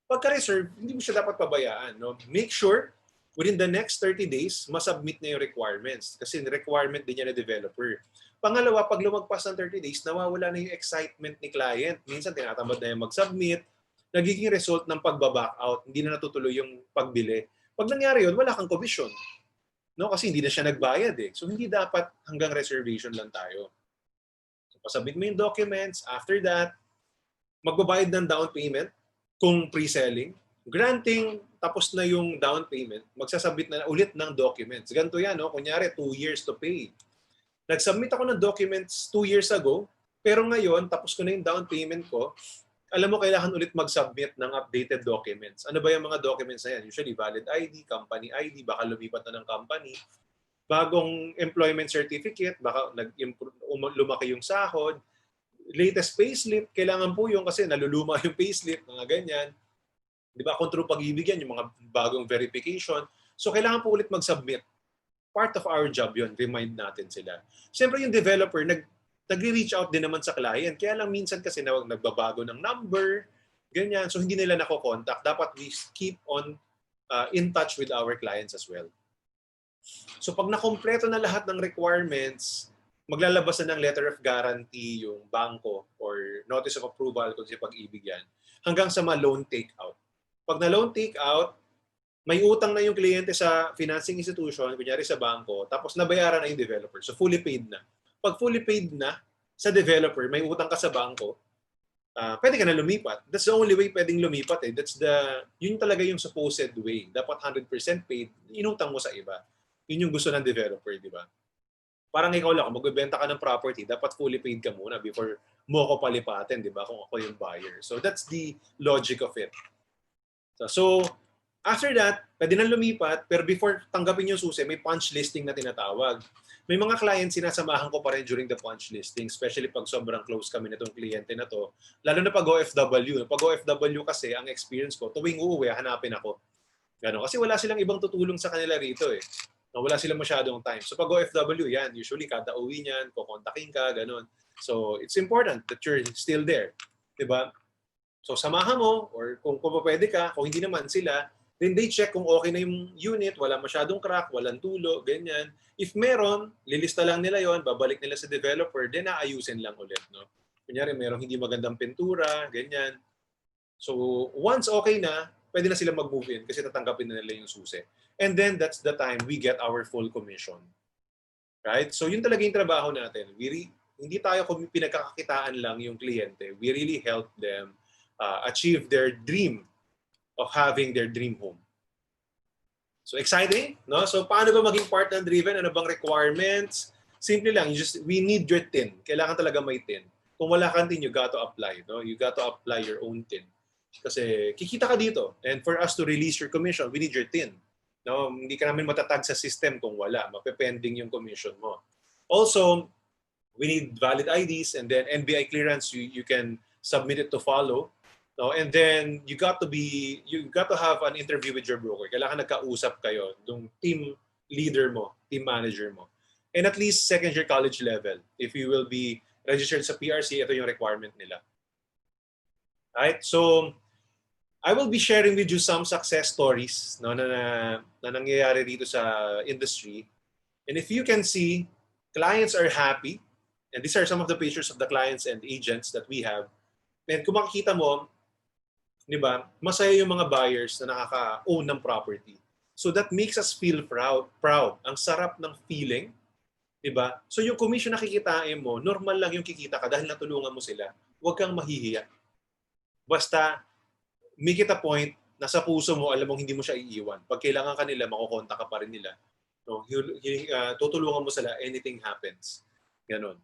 Pagka-reserve, hindi mo siya dapat pabayaan, no? Make sure within the next 30 days, masubmit na yung requirements kasi requirement din yan ng developer. Pangalawa, pag lumagpas ng 30 days, nawawala na yung excitement ni client. Minsan tinatamad na yung mag-submit, nagiging result ng pagbaback out, hindi na natutuloy yung pagbili. Pag nangyari yun, wala kang commission. No? Kasi hindi na siya nagbayad eh. So hindi dapat hanggang reservation lang tayo. So, pasabit mo yung documents. After that, magbabayad ng down payment kung pre-selling. Granting, tapos na yung down payment, magsasubmit na ulit ng documents. Ganito yan, no? Kunyari, 2 years to pay. Nag-submit ako ng documents 2 years ago, pero ngayon, tapos ko na yung down payment ko, alam mo, kailangan ulit mag-submit ng updated documents. Ano ba yung mga documents na yan? Usually, valid ID, company ID, baka lumipat na ng company, bagong employment certificate, baka lumaki yung sahod, latest payslip, kailangan po yung kasi naluluma yung payslip, mga ganyan. Di ba? Kung true pag-ibig yan, yung mga bagong verification. So, kailangan po ulit mag-submit. Part of our job yun, remind natin sila. Siyempre yung developer, nagre-reach out din naman sa client. Kaya lang minsan kasi nagbabago ng number, ganyan. So hindi nila nako-contact. Dapat we keep on in touch with our clients as well. So pag nakompleto na lahat ng requirements, maglalabas na ng letter of guarantee yung bangko or notice of approval kung si pag-ibig yan, hanggang sa ma-loan take-out. Pag na-loan take-out, may utang na yung kliyente sa financing institution, kunyari sa bangko, tapos nabayaran na yung developer. So fully paid na. Pag fully paid na sa developer, may utang ka sa bangko, pwede ka na lumipat. That's the only way pwedeng lumipat eh. Yun talaga yung supposed way. Dapat 100% paid, inutang mo sa iba. Yun yung gusto ng developer, di ba? Parang ikaw lang, kung magbebenta ka ng property, dapat fully paid ka muna before mo ko palipatin, di ba? Kung ako yung buyer. So that's the logic of it. So after that, pwede na lumipat, pero before tanggapin yung susi, may punch listing na tinatawag. May mga clients sinasamahan ko pa rin during the punch listing, especially pag sobrang close kami nitong kliyente na to. Lalo na pag OFW. Pag OFW kasi, ang experience ko, tuwing uuwi, hanapin ako. Gano? Kasi wala silang ibang tutulong sa kanila rito eh. Wala silang masyadong time. So pag OFW, yan, usually kada uwi niyan, kukontakin ka, ganun. So it's important that you're still there. Diba? So samahan mo, or kung pwede ka, kung hindi naman sila, then they check kung okay na yung unit, wala masyadong crack, walang tulo, ganyan. If meron, lilista lang nila yon, babalik nila sa developer, then aayusin lang ulit. No? Kunyari, merong hindi magandang pintura, ganyan. So once okay na, pwede na sila mag-move in kasi tatanggapin na nila yung susi. And then that's the time we get our full commission. Right? So yun talaga yung trabaho natin. Hindi tayo pinagkakakitaan lang yung kliyente. We really help them achieve their dream of having their dream home. So exciting, no? So paano ba maging partner-driven? Ano bang requirements? Simple lang, we need your TIN. Kailangan talaga may TIN. Kung wala kang TIN, you got to apply, no? You got to apply your own TIN. Kasi kikita ka dito. And for us to release your commission, we need your TIN. No, hindi ka namin matatag sa system kung wala. Mapepending yung commission mo. Also, we need valid IDs, and then NBI clearance, you can submit it to follow. No, and then you got to have an interview with your broker. Kailangan nagkausap kayo, yung team leader mo, team manager mo. And at least second year college level. If you will be registered sa PRC, ito yung requirement nila. Right? So I will be sharing with you some success stories, no, na nangyayari dito sa industry. And if you can see, clients are happy. And these are some of the pictures of the clients and agents that we have. And kung makikita mo, di ba, masaya yung mga buyers na nakaka-own ng property. So that makes us feel proud. Ang sarap ng feeling. Di ba? So yung commission na kikitain mo, normal lang yung kikita ka dahil natulungan mo sila. Huwag kang mahihiya. Basta, make it a point na sa puso mo, alam mong hindi mo siya iiwan. Pag kailangan ka nila, makukontak ka pa rin nila. No? Tutulungan mo sila, anything happens. Ganon.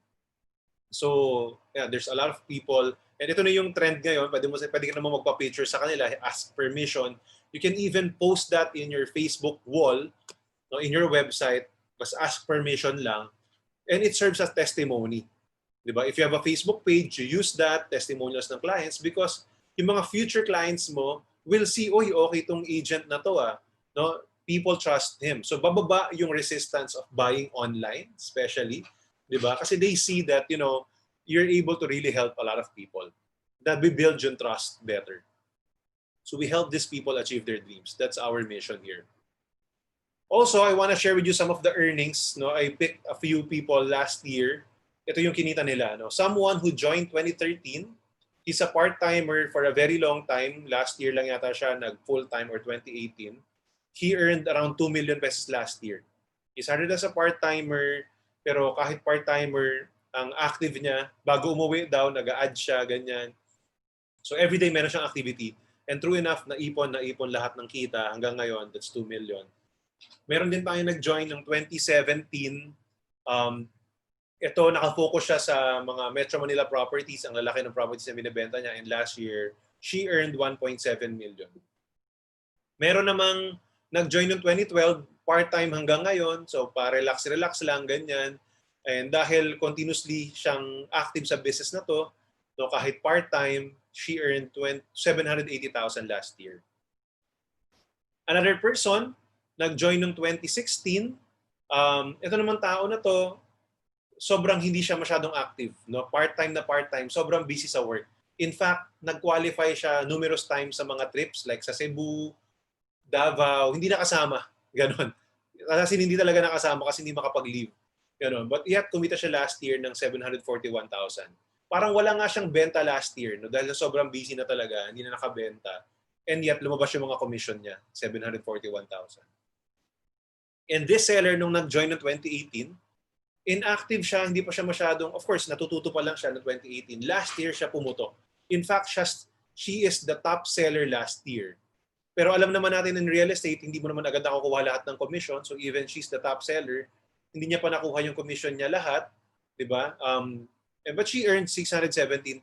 So, yeah, there's a lot of people. And ito na yung trend ngayon. Pwede ka naman magpa-picture sa kanila, ask permission. You can even post that in your Facebook wall, no, in your website. Mas ask permission lang. And it serves as testimony. Diba? If you have a Facebook page, you use that, testimonials ng clients, because yung mga future clients mo will see, oy, okay itong agent na to ah. No? People trust him. So bababa yung resistance of buying online, especially. Diba? Kasi they see that, you're able to really help a lot of people. That we build yung trust better. So we help these people achieve their dreams. That's our mission here. Also, I want to share with you some of the earnings. No? I picked a few people last year. Ito yung kinita nila. No? Someone who joined 2013. He's a part-timer for a very long time. Last year lang yata siya nag-full-time or 2018. He earned around 2 million pesos last year. He started as a part-timer, pero kahit part-timer, ang active niya, bago umuwi daw, nag-a-add siya, ganyan. So everyday meron siyang activity. And true enough, naipon lahat ng kita hanggang ngayon, that's 2 million. Meron din tayo nag-join ng 2017. Ito, nakafocus siya sa mga Metro Manila properties, ang lalaki ng properties na binibenta niya. And last year, she earned 1.7 million. Meron namang nag-join ng 2012, part-time hanggang ngayon. So, pa-relax lang, ganyan. And dahil continuously siyang active sa business na to, no, kahit part-time, she earned 780,000 last year. Another person, nag-join ng 2016. Ito naman tao na to, sobrang hindi siya masyadong active. No? Part-time, sobrang busy sa work. In fact, nag-qualify siya numerous times sa mga trips like sa Cebu, Davao, hindi nakasama. Ganon. Kasi hindi talaga nakasama kasi hindi makapag-leave. Ganon. But yet, kumita siya last year ng 741,000. Parang wala nga siyang benta last year, no? Dahil sobrang busy na talaga, hindi na nakabenta. And yet, lumabas yung mga commission niya, 741,000. And this seller, nung nag-join ng 2018, inactive siya, hindi pa siya masyadong, of course, natututo pa lang siya ng 2018. Last year siya pumutok. In fact, she is the top seller last year. Pero alam naman natin in real estate, hindi mo naman agad nakukuha lahat ng commission. So even she's the top seller, hindi niya pa nakuha yung commission niya lahat. Diba? But she earned 617,000.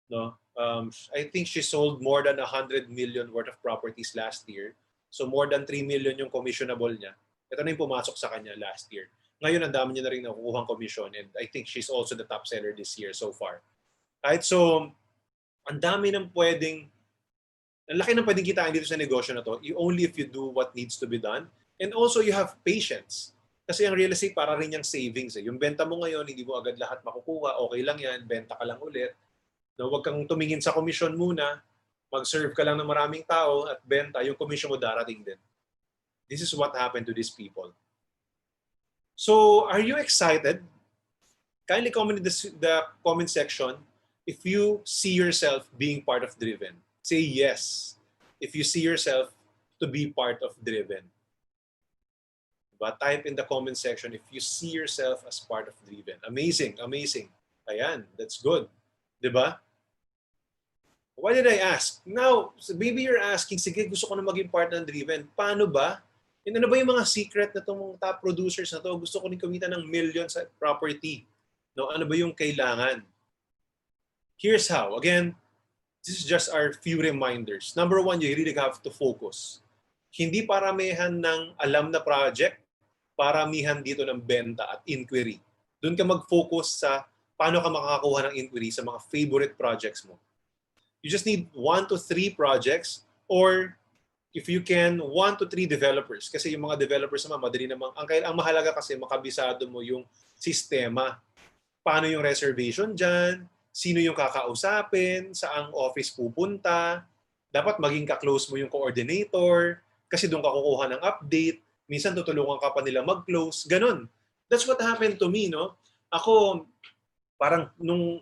No? I think she sold more than 100 million worth of properties last year. So more than 3 million yung commissionable niya. Ito na yung pumasok sa kanya last year. Ngayon, ang dami niya na rin nakukuhang commission. And I think she's also the top seller this year so far. Right? So, ang dami ng pwedeng ang laki ng pwedeng kitain dito sa negosyo na to, only if you do what needs to be done. And also, you have patience. Kasi ang real estate, para rin yung savings. Yung benta mo ngayon, hindi mo agad lahat makukuha. Okay lang yan, benta ka lang ulit. No, huwag kang tumingin sa commission muna. Mag-serve ka lang ng maraming tao at benta, yung commission mo darating din. This is what happened to these people. So, are you excited? Kindly comment in the comment section if you see yourself being part of Driven. Say yes if you see yourself to be part of Driven. But type in the comment section if you see yourself as part of Driven. Amazing, amazing. Ayan, that's good. Diba? Why did I ask? Now, maybe you're asking, sige, gusto ko na maging part ng Driven. Paano ba? Ano ba yung mga secret na itong top producers na to? Gusto ko rin kumita ng millions sa property. No, ano ba yung kailangan? Here's how. Again, this is just our few reminders. Number one, you really have to focus. Hindi paramihan ng alam na project, paramihan dito ng benta at inquiry. Doon ka mag-focus sa paano ka makakakuha ng inquiry sa mga favorite projects mo. You just need 1 to 3 projects or if you can, 1 to 3 developers. Kasi yung mga developers naman, madali namang, ang mahalaga kasi makabisado mo yung sistema. Paano yung reservation dyan? Sino yung kakausapin, saang office pupunta, dapat maging ka-close mo yung coordinator, kasi doon ka kukuha ng update, minsan tutulungan ka pa nila mag-close, ganun. That's what happened to me, no? Ako, parang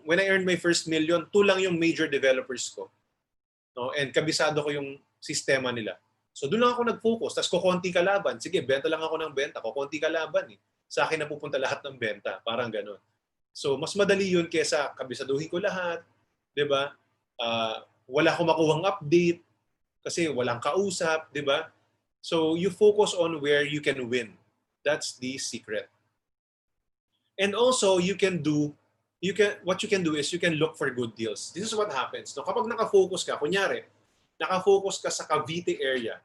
when I earned my first million, 2 lang yung major developers ko. No? And kabisado ko yung sistema nila. So doon lang ako nag-focus, tapos kukonti kalaban. Sige, benta lang ako ng benta, kukonti kalaban. Sa akin na pupunta lahat ng benta, parang ganun. So, mas madali yun kesa kabisaduhin ko lahat. Diba? Wala akong makuhang update kasi walang kausap. Diba? So, you focus on where you can win. That's the secret. And also, what you can do is you can look for good deals. This is what happens. No? Kapag nakafocus ka, kunyari, nakafocus ka sa Cavite area,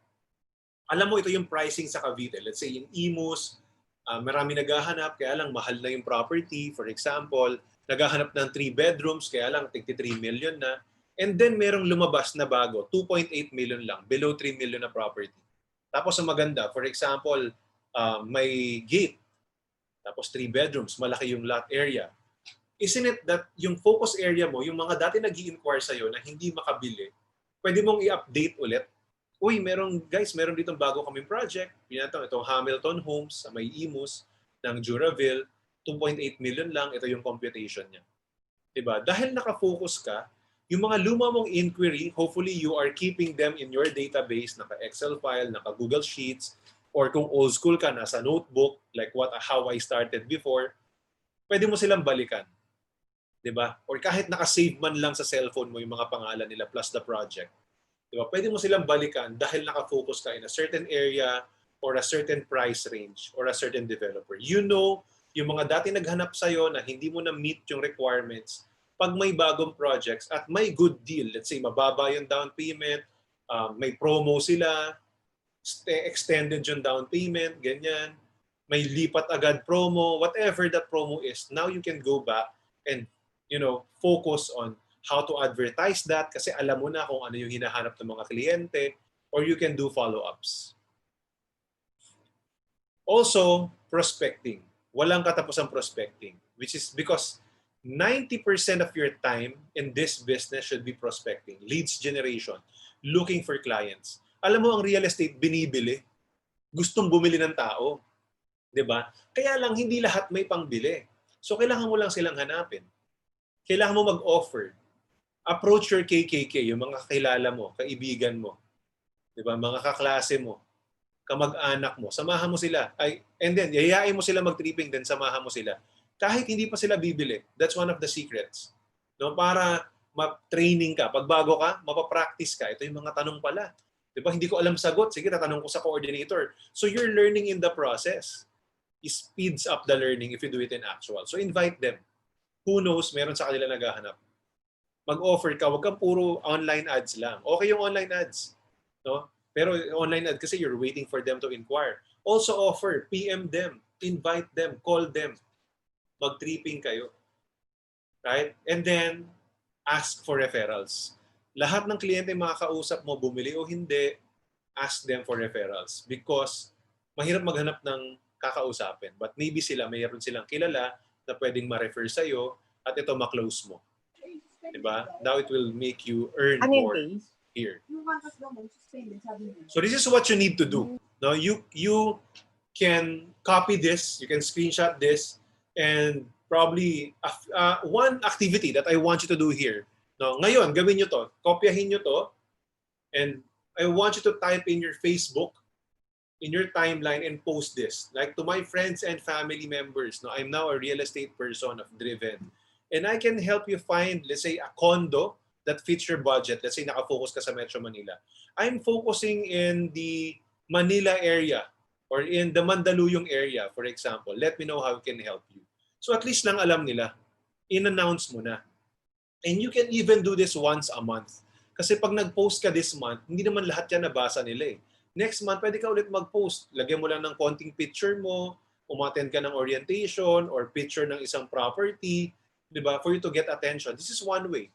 alam mo ito yung pricing sa Cavite. Let's say, yung Imus, marami naghahanap, kaya lang mahal na yung property. For example, naghahanap ng 3 bedrooms, kaya lang 3 million na. And then merong lumabas na bago, 2.8 million lang, below 3 million na property. Tapos ang maganda, for example, may gate, tapos 3 bedrooms, malaki yung lot area. Isn't it that yung focus area mo, yung mga dati nag-i-inquire sa'yo na hindi makabili, pwede mong i-update ulit. Uy, meron ditong bago kaming project. Itong Hamilton Homes sa may Imus ng Juraville, 2.8 million lang, ito yung computation niya. Diba? Dahil nakafocus ka, yung mga luma mong inquiry, hopefully you are keeping them in your database, naka-Excel file, naka-Google Sheets, or kung old school ka, nasa notebook, like how I started before, pwede mo silang balikan. Diba? Or kahit naka-save man lang sa cellphone mo yung mga pangalan nila plus the project. Diba? Pwede mo silang balikan dahil nakafocus ka in a certain area or a certain price range or a certain developer. You know, yung mga dati naghanap sa'yo na hindi mo na meet yung requirements, pag may bagong projects at may good deal, let's say mababa yung down payment, may promo sila, extended yung down payment, ganyan, may lipat agad promo, whatever that promo is, now you can go back and focus on how to advertise that kasi alam mo na kung ano yung hinahanap ng mga kliyente, or you can do follow-ups. Also, prospecting. Walang katapusang prospecting, which is because 90% of your time in this business should be prospecting, leads generation, looking for clients. Alam mo, ang real estate binibili, gustong bumili ng tao. 'Di ba? Kaya lang hindi lahat may pangbili. So kailangan mo lang silang hanapin. Kailangan mo mag-offer. Approach your KKK, yung mga kakilala mo, kaibigan mo, 'di ba? Mga kaklase mo, kamag-anak mo, samahan mo sila. And then yayain mo sila mag-tripping, then samahan mo sila. Kahit hindi pa sila bibili. That's one of the secrets. No, para ma-training ka, pag bago ka, mapapractice ka. Ito yung mga tanong pala. 'Di ba? Hindi ko alam sagot. Sige, tatanong ko sa coordinator. So you're learning in the process. It speeds up the learning if you do it in actual. So invite them. Who knows, meron sa kanila naghahanap. Mag-offer ka, wag kang puro online ads lang. Okay yung online ads, no? Pero online ad kasi you're waiting for them to inquire. Also offer, PM them, invite them, call them. Mag-tripping kayo. Right? And then ask for referrals. Lahat ng kliyente makakausap mo, bumili o hindi, ask them for referrals because mahirap maghanap ng kakausapin. But maybe mayroon silang kilala na pwedeng ma-refer sa'yo at ito ma-close mo. Diba? Now it will make you earn more here. So this is what you need to do. No, you can copy this, you can screenshot this, and probably one activity that I want you to do here. No, ngayon, gawin nyo to. Kopyahin nyo to. And I want you to type in your Facebook, in your timeline, and post this. Like to my friends and family members. No, I'm now a real estate person of Driven. And I can help you find, let's say, a condo that fits your budget. Let's say nakafocus ka sa Metro Manila. I'm focusing in the Manila area or in the Mandaluyong area, for example. Let me know how I can help you. So at least lang alam nila. In-announce mo na. And you can even do this once a month. Kasi pag nag-post ka this month, hindi naman lahat yan nabasa nila eh. Next month, pwede ka ulit mag-post. Lagyan mo lang ng konting picture mo, umattend ka ng orientation or picture ng isang property, di ba? For you to get attention. This is one way.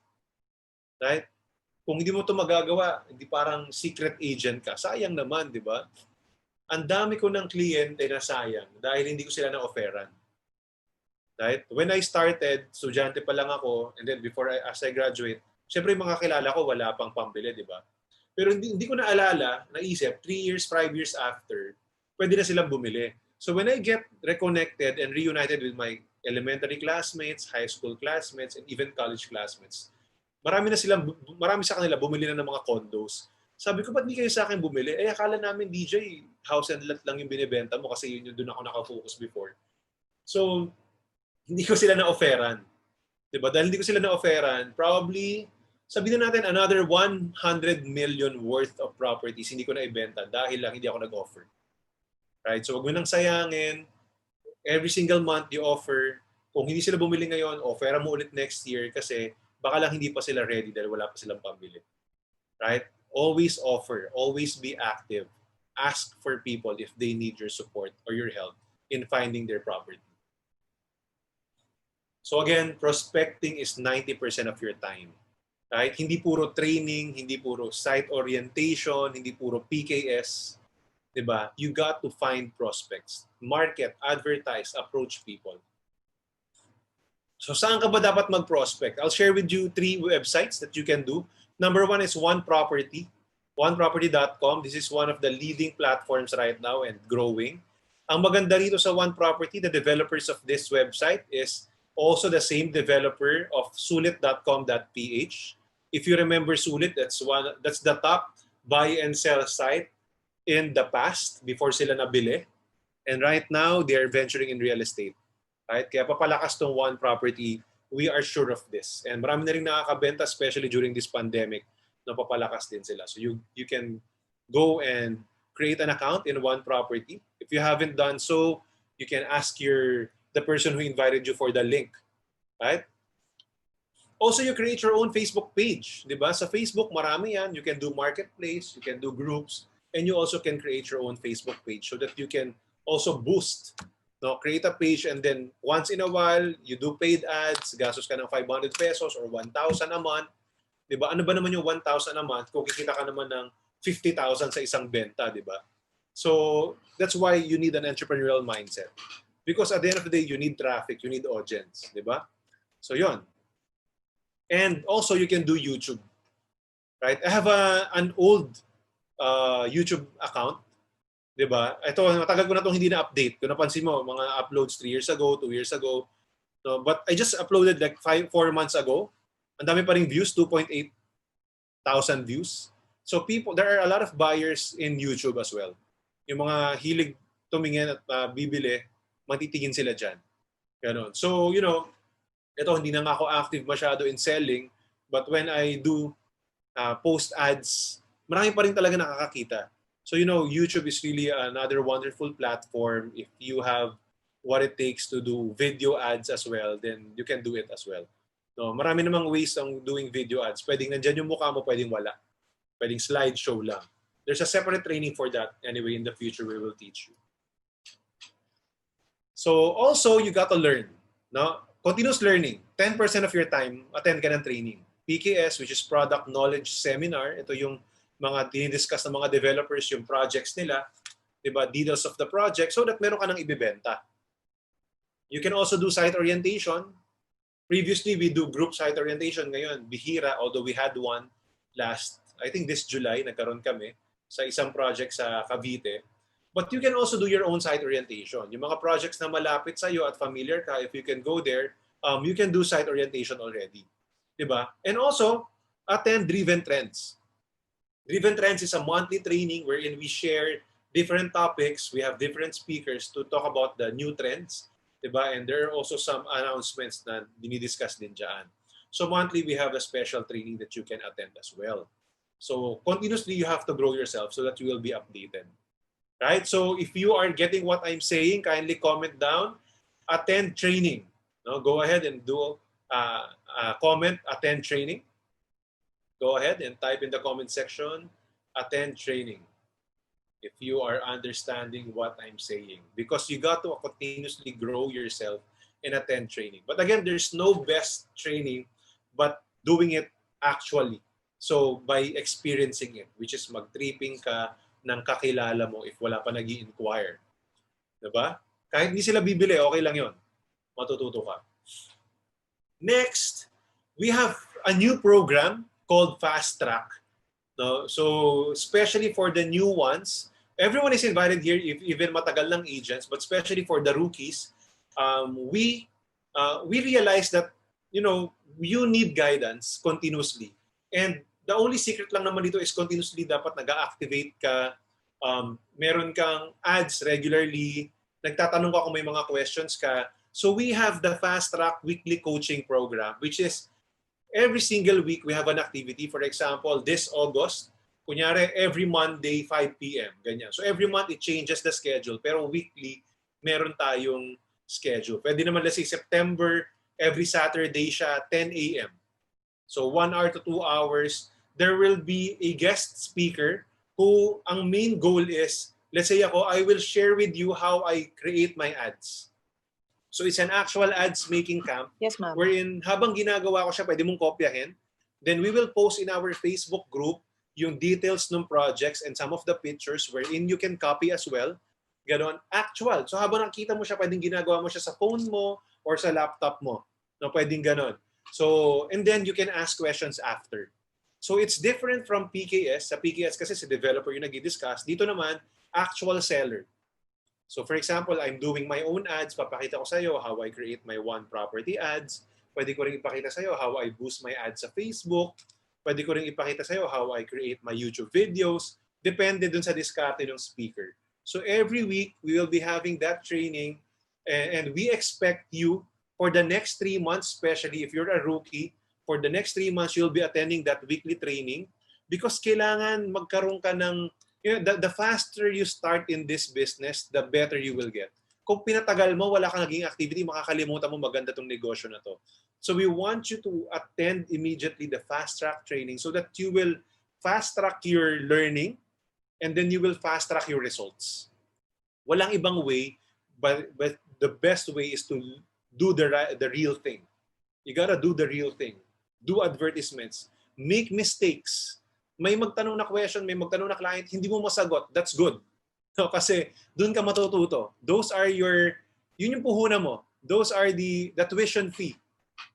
Right? Kung hindi mo ito magagawa, hindi parang secret agent ka. Sayang naman, di ba? Ang dami ko ng kliyente na sayang dahil hindi ko sila na-offeran. Right? When I started, estudyante pa lang ako, and then as I graduate, syempre yung mga kilala ko wala pang pambili, di ba? Pero hindi ko naalala, naisip, 3 years, 5 years after, pwede na silang bumili. So when I get reconnected and reunited with my elementary classmates, high school classmates, and even college classmates, marami sa kanila bumili na ng mga condos. Sabi ko, ba't di kayo sa akin bumili? Akala namin, DJ, house and lot lang yung binibenta mo kasi yun yung doon ako nakafocus before. So, hindi ko sila na-offeran. Diba? Dahil hindi ko sila na-offeran, probably, sabihin na natin, another 100 million worth of properties hindi ko na-ibenta dahil lang hindi ako nag-offer. Right? So, wag mo nang sayangin. Every single month you offer. Kung hindi sila bumili ngayon, offer mo ulit next year kasi baka lang hindi pa sila ready dahil wala pa silang pambili. Right? Always offer. Always be active. Ask for people if they need your support or your help in finding their property. So again, prospecting is 90% of your time. Right? Hindi puro training, hindi puro site orientation, hindi puro PKS. Diba? You got to find prospects. Market, advertise, approach people. So saan ka ba dapat mag-prospect? I'll share with you 3 websites that you can do. Number 1 is One Property. OneProperty.com. This is one of the leading platforms right now and growing. Ang maganda rito sa One Property, the developers of this website is also the same developer of Sulit.com.ph. If you remember Sulit, that's the top buy and sell site in the past before sila nabili. And right now, they are venturing in real estate. Right? Kaya papalakas tong One Property. We are sure of this. And marami na rin nakakabenta, especially during this pandemic. napapalakas din sila. So you can go and create an account in one property. If you haven't done so, you can ask the person who invited you for the link, right? Also, you create your own Facebook page, di ba? Sa Facebook, marami yan. You can do marketplace, you can do groups, and you also can create your own Facebook page so that you can also boost. No, create a page and then once in a while, you do paid ads, gastos ka ng 500 pesos or 1,000 a month. Di ba? Ano ba naman yung 1,000 a month kung kikita ka naman ng 50,000 sa isang benta, di ba? So, that's why you need an entrepreneurial mindset. Because at the end of the day, you need traffic, you need audience, di ba? So, yon. And also, you can do YouTube, right? I have an old YouTube account, di ba? Ito, matagal ko na itong hindi na-update. Kung napansin mo, mga uploads 3 years ago, 2 years ago. No, but I just uploaded like 4 months ago. Ang dami pa ring views, 2.8 thousand views. So there are a lot of buyers in YouTube as well. Yung mga hilig tumingin at bibili, matitingin sila dyan. Ganon. So, ito, hindi na nga ako active masyado in selling, but when I do post ads, marami pa rin talaga nakakakita. So, YouTube is really another wonderful platform. If you have what it takes to do video ads as well, then you can do it as well. No, marami namang ways ng doing video ads. Pwedeng nandyan yung mukha mo, pwedeng wala. Pwedeng slideshow lang. There's a separate training for that. Anyway, in the future, we will teach you. So, also, you got to learn. No? Continuous learning. 10% of your time, attend ka ng training. PKS, which is Product Knowledge Seminar. Ito yung mga dinidiscuss ng mga developers, yung projects nila. Diba? Details of the project so that meron ka nang ibibenta. You can also do site orientation. Previously, we do group site orientation. Ngayon, bihira, although we had one I think this July, nagkaroon kami sa isang project sa Cavite. But you can also do your own site orientation. Yung mga projects na malapit sa iyo at familiar ka, if you can go there, you can do site orientation already. Diba? And also, attend Driven Trends. Driven Trends is a monthly training wherein we share different topics. We have different speakers to talk about the new trends. Diba? And there are also some announcements na dinidiscuss din dyan. So monthly, we have a special training that you can attend as well. So continuously, you have to grow yourself so that you will be updated. Right? So if you are getting what I'm saying, kindly comment down, attend training. No, go ahead and do comment, attend training. Go ahead and type in the comment section, attend training. If you are understanding what I'm saying. Because you got to continuously grow yourself and attend training. But again, there's no best training but doing it actually. So by experiencing it, which is mag-tripping ka ng kakilala mo if wala pa nag-i-inquire. Diba? Kahit hindi sila bibili, okay lang yon. Matututo ka. Next, we have a new program called Fast Track. No? So, especially for the new ones, everyone is invited here, even matagal lang agents, but especially for the rookies, we realize that, you need guidance continuously. And the only secret lang naman dito is continuously dapat nag-activate ka, meron kang ads regularly, nagtatanong ka kung may mga questions ka. So we have the Fast Track Weekly Coaching Program, which is every single week we have an activity. For example, this August, kunyari every Monday 5 p.m. Ganyan. So every month it changes the schedule, pero weekly meron tayong schedule. Pwede naman let's say September, every Saturday siya 10 a.m. So 1 hour to 2 hours, there will be a guest speaker who ang main goal is, let's say ako, I will share with you how I create my ads. So it's an actual ads making camp. Yes, ma'am. Wherein habang ginagawa ko siya, pwede mong kopyahin. Then we will post in our Facebook group yung details ng projects and some of the pictures wherein you can copy as well. Ganon, actual. So habang nakita mo siya, pwedeng ginagawa mo siya sa phone mo or sa laptop mo. No, pwedeng ganon. So, and then you can ask questions after. So it's different from PKS. Sa PKS kasi si developer yung nag-discuss. Dito naman, actual seller. So for example, I'm doing my own ads. Papakita ko sa iyo how I create my one property ads. Pwede ko rin ipakita sa iyo how I boost my ads sa Facebook. Pwede ko rin ipakita sa iyo how I create my YouTube videos. Depende dun sa diskarte ng speaker. So every week, we will be having that training. And we expect you for the next 3 months, especially if you're a rookie, for the next 3 months, you'll be attending that weekly training. Because kailangan magkaroon ka ng, the faster you start in this business, the better you will get. Kung pinatagal mo, wala kang naging activity, makakalimutan mo maganda tong negosyo na to. So we want you to attend immediately the fast track training so that you will fast track your learning and then you will fast track your results. Walang ibang way, but the best way is to do the real thing. You gotta do the real thing. Do advertisements. Make mistakes. May magtanong na question, may magtanong na client, hindi mo masagot, that's good. No, kasi doon ka matututo. Those are yun yung puhunan mo. Those are the tuition fee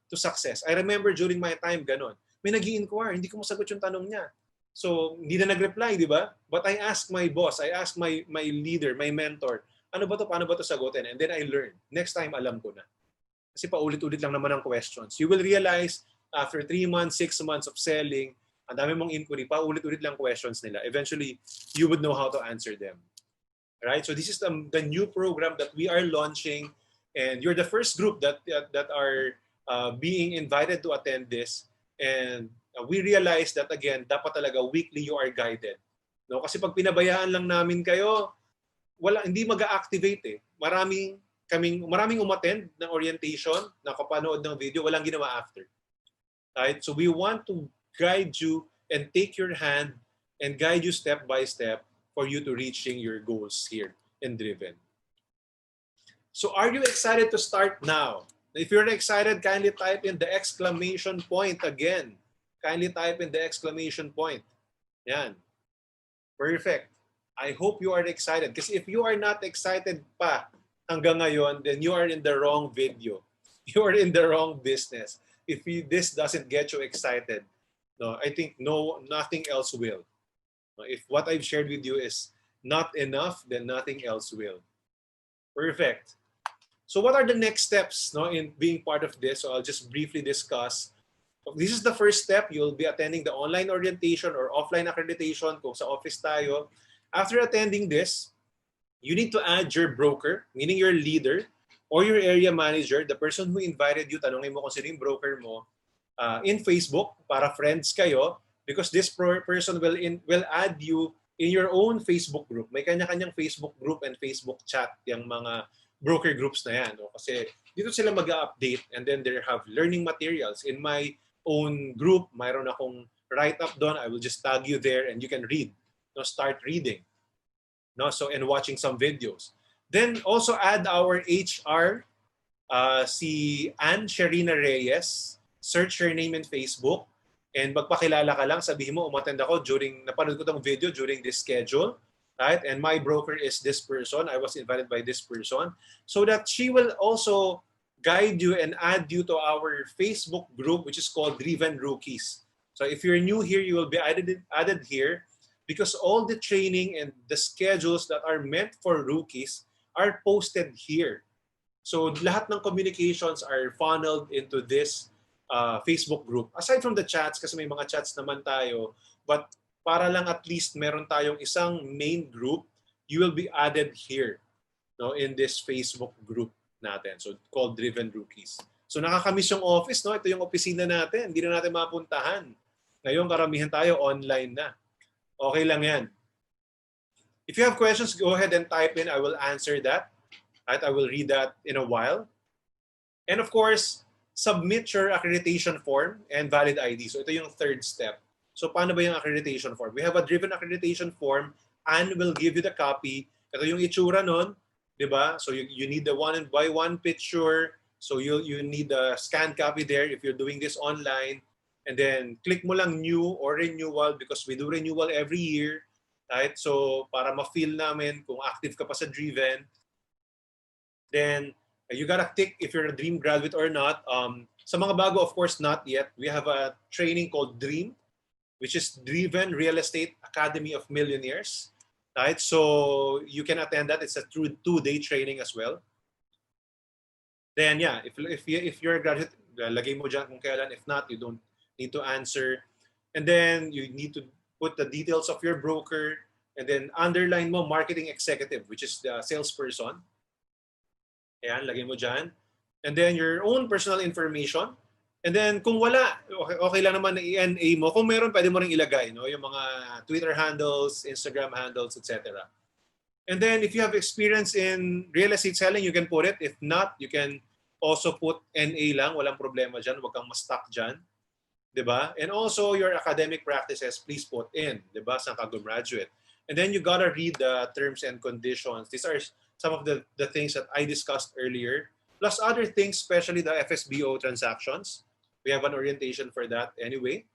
to success. I remember during my time, ganon. May nag-i-inquire, hindi ko masagot yung tanong niya. So, hindi na nag-reply, di ba? But I asked my boss, I asked my leader, my mentor, ano ba to, paano ba to sagutin? And then I learned. Next time, alam ko na. Kasi paulit-ulit lang naman ang questions. You will realize, after 3 months, 6 months of selling, ang dami mong inquiry, paulit-ulit lang questions nila. Eventually, you would know how to answer them. Right? So this is the new program that we are launching, and you're the first group that are being invited to attend this. And we realize that again, dapat talaga weekly you are guided. No? Kasi pag pinabayaan lang namin kayo, hindi mag-a-activate eh. Maraming umattend ng orientation, nakapanood ng video, walang ginawa after. Right? So we want to guide you and take your hand and guide you step by step for you to reaching your goals here in Driven. So are you excited to start now? If you're excited, kindly type in the exclamation point again. Kindly type in the exclamation point. Yan. Perfect. I hope you are excited. Because if you are not excited pa hanggang ngayon, then you are in the wrong video. You are in the wrong business. If this doesn't get you excited, no, I think nothing else will. If what I've shared with you is not enough, then nothing else will. Perfect. So what are the next steps in being part of this? So I'll just briefly discuss. This is the first step. You'll be attending the online orientation or offline accreditation kung sa office tayo. After attending this, you need to add your broker, meaning your leader, or your area manager, the person who invited you, tanongin mo kung sino yung broker mo, in Facebook para friends kayo. Because this person will add you in your own Facebook group. May kanya-kanyang Facebook group and Facebook chat yung mga broker groups na yan. No? Kasi dito sila mag-update and then they have learning materials. In my own group, mayroon akong write-up doon. I will just tag you there and you can read. No? Start reading. No? So, and watching some videos. Then also add our HR, si Ann Sherina Reyes. Search her name in Facebook. And magpakilala ka lang, sabihin mo, umattend ako napanood ko tong video during this schedule, right? And my broker is this person. I was invited by this person. So that she will also guide you and add you to our Facebook group, which is called Driven Rookies. So if you're new here, you will be added here because all the training and the schedules that are meant for rookies are posted here. So lahat ng communications are funneled into this Facebook group. Aside from the chats, kasi may mga chats naman tayo, but para lang at least meron tayong isang main group, you will be added here in this Facebook group natin. So called Driven Rookies. So nakakamiss yung office, no? Ito yung opisina natin. Hindi na natin mapuntahan. Ngayon karamihan tayo online na. Okay lang yan. If you have questions, go ahead and type in. I will answer that. Right? I will read that in a while. And of course, submit your accreditation form and valid ID. So ito yung third step. So paano ba yung accreditation form? We have a Driven accreditation form and we'll give you the copy. Ito yung itsura nun, di ba? So you need the 1-by-1 picture. So you need the scanned copy there if you're doing this online. And then click mo lang new or renewal because we do renewal every year. Right? So para ma-feel namin kung active ka pa sa Driven. Then you gotta tick if you're a Dream graduate or not. Sa mga bago, of course, not yet. We have a training called Dream, which is Driven Real Estate Academy of Millionaires. Right? So you can attend that. It's a true 2-day training as well. Then yeah, if you're a graduate, lagay mo dyan kung kailan. If not, you don't need to answer. And then you need to put the details of your broker and then underline mo marketing executive, which is the salesperson. Ayan, lagay mo dyan. And then your own personal information. And then kung wala, okay lang naman na i-NA mo. Kung meron, pwede mo ring ilagay, no? Yung mga Twitter handles, Instagram handles, etc. And then if you have experience in real estate selling, you can put it. If not, you can also put NA lang. Walang problema dyan. Huwag kang ma-stuck dyan. Diba? And also your academic practices, please put in. Diba? Saan ka gumraduate. And then you gotta read the terms and conditions. These are some of the things that I discussed earlier. Plus other things, especially the FSBO transactions. We have an orientation for that anyway.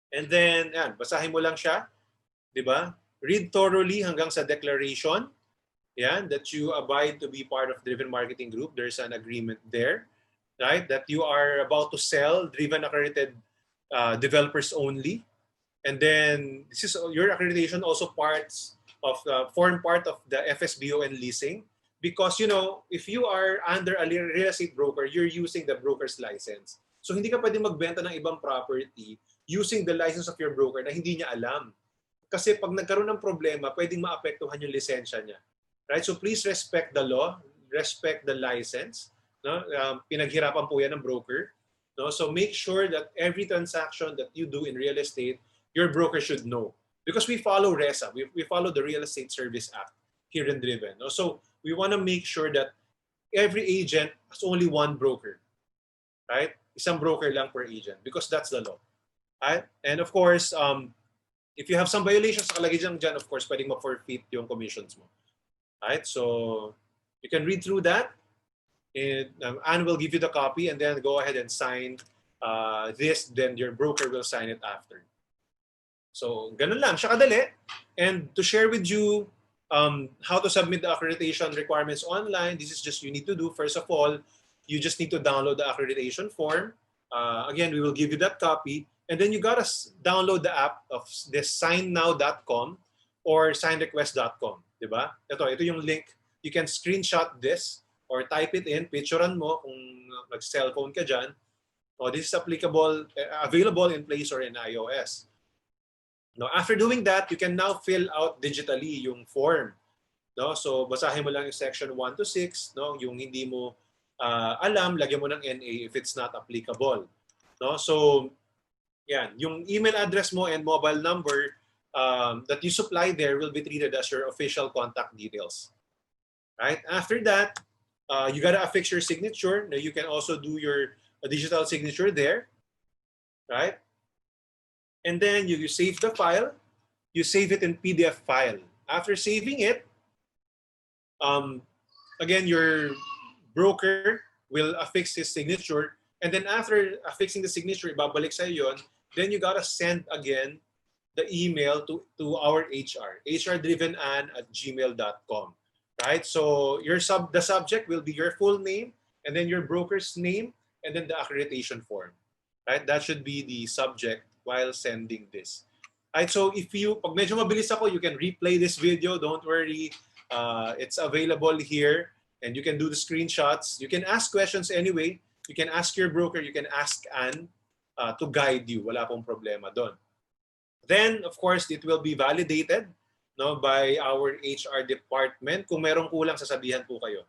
And then, yan, basahin mo lang siya. Diba? Read thoroughly hanggang sa declaration. Yan, that you abide to be part of Driven Marketing Group. There's an agreement there, right? That you are about to sell Driven accredited developers only. And then this is your accreditation also form part of the FSBO and leasing. Because, you know, if you are under a real estate broker, you're using the broker's license. So hindi ka pwede magbenta ng ibang property using the license of your broker na hindi niya alam. Kasi pag nagkaroon ng problema, pwedeng maapektuhan yung lisensya niya. Right? So please respect the law, respect the license. No? Pinaghirapan po yan ng broker. No? So make sure that every transaction that you do in real estate, your broker should know. Because we follow RESA, we follow the Real Estate Service Act here in Driven. No? So we want to make sure that every agent has only one broker. Right? Isang broker lang per agent because that's the law. Right? And of course, if you have some violations sa kalagay dyan, of course, pwedeng ma-forfeit yung commissions mo. Right? So you can read through that. And Anne will give you the copy and then go ahead and sign this. Then your broker will sign it after. So ganun lang, siya kadali. And to share with you how to submit the accreditation requirements online, this is just you need to do. First of all, you just need to download the accreditation form. Again, we will give you that copy. And then you gotta download the app of this signnow.com or signrequest.com. Diba? Ito yung link. You can screenshot this or type it in, picturean mo kung nag-cellphone ka dyan. This is available in Play Store and iOS. Now, after doing that, you can now fill out digitally yung form. No? So, basahin mo lang yung section 1 to 6. No? Yung hindi mo alam, lagyan mo ng NA if it's not applicable. No? So, yan. Yung email address mo and mobile number that you supply there will be treated as your official contact details. Right? After that, you gotta affix your signature. Now, you can also do your digital signature there. Right? And then you save the file. You save it in PDF file. After saving it, again, your broker will affix his signature. And then after affixing the signature, ibabalik sa'yo yun. Then you gotta send again the email to our HR, hrdrivenann@gmail.com. Right? So the subject will be your full name and then your broker's name and then the accreditation form. Right? That should be the subject while sending this. Right? So pag medyo mabilis ako, you can replay this video. Don't worry. It's available here and you can do the screenshots. You can ask questions anyway. You can ask your broker. You can ask Anne to guide you. Wala pong problema doon. Then, of course, it will be validated by our HR department. Kung merong kulang, sasabihan po kayo.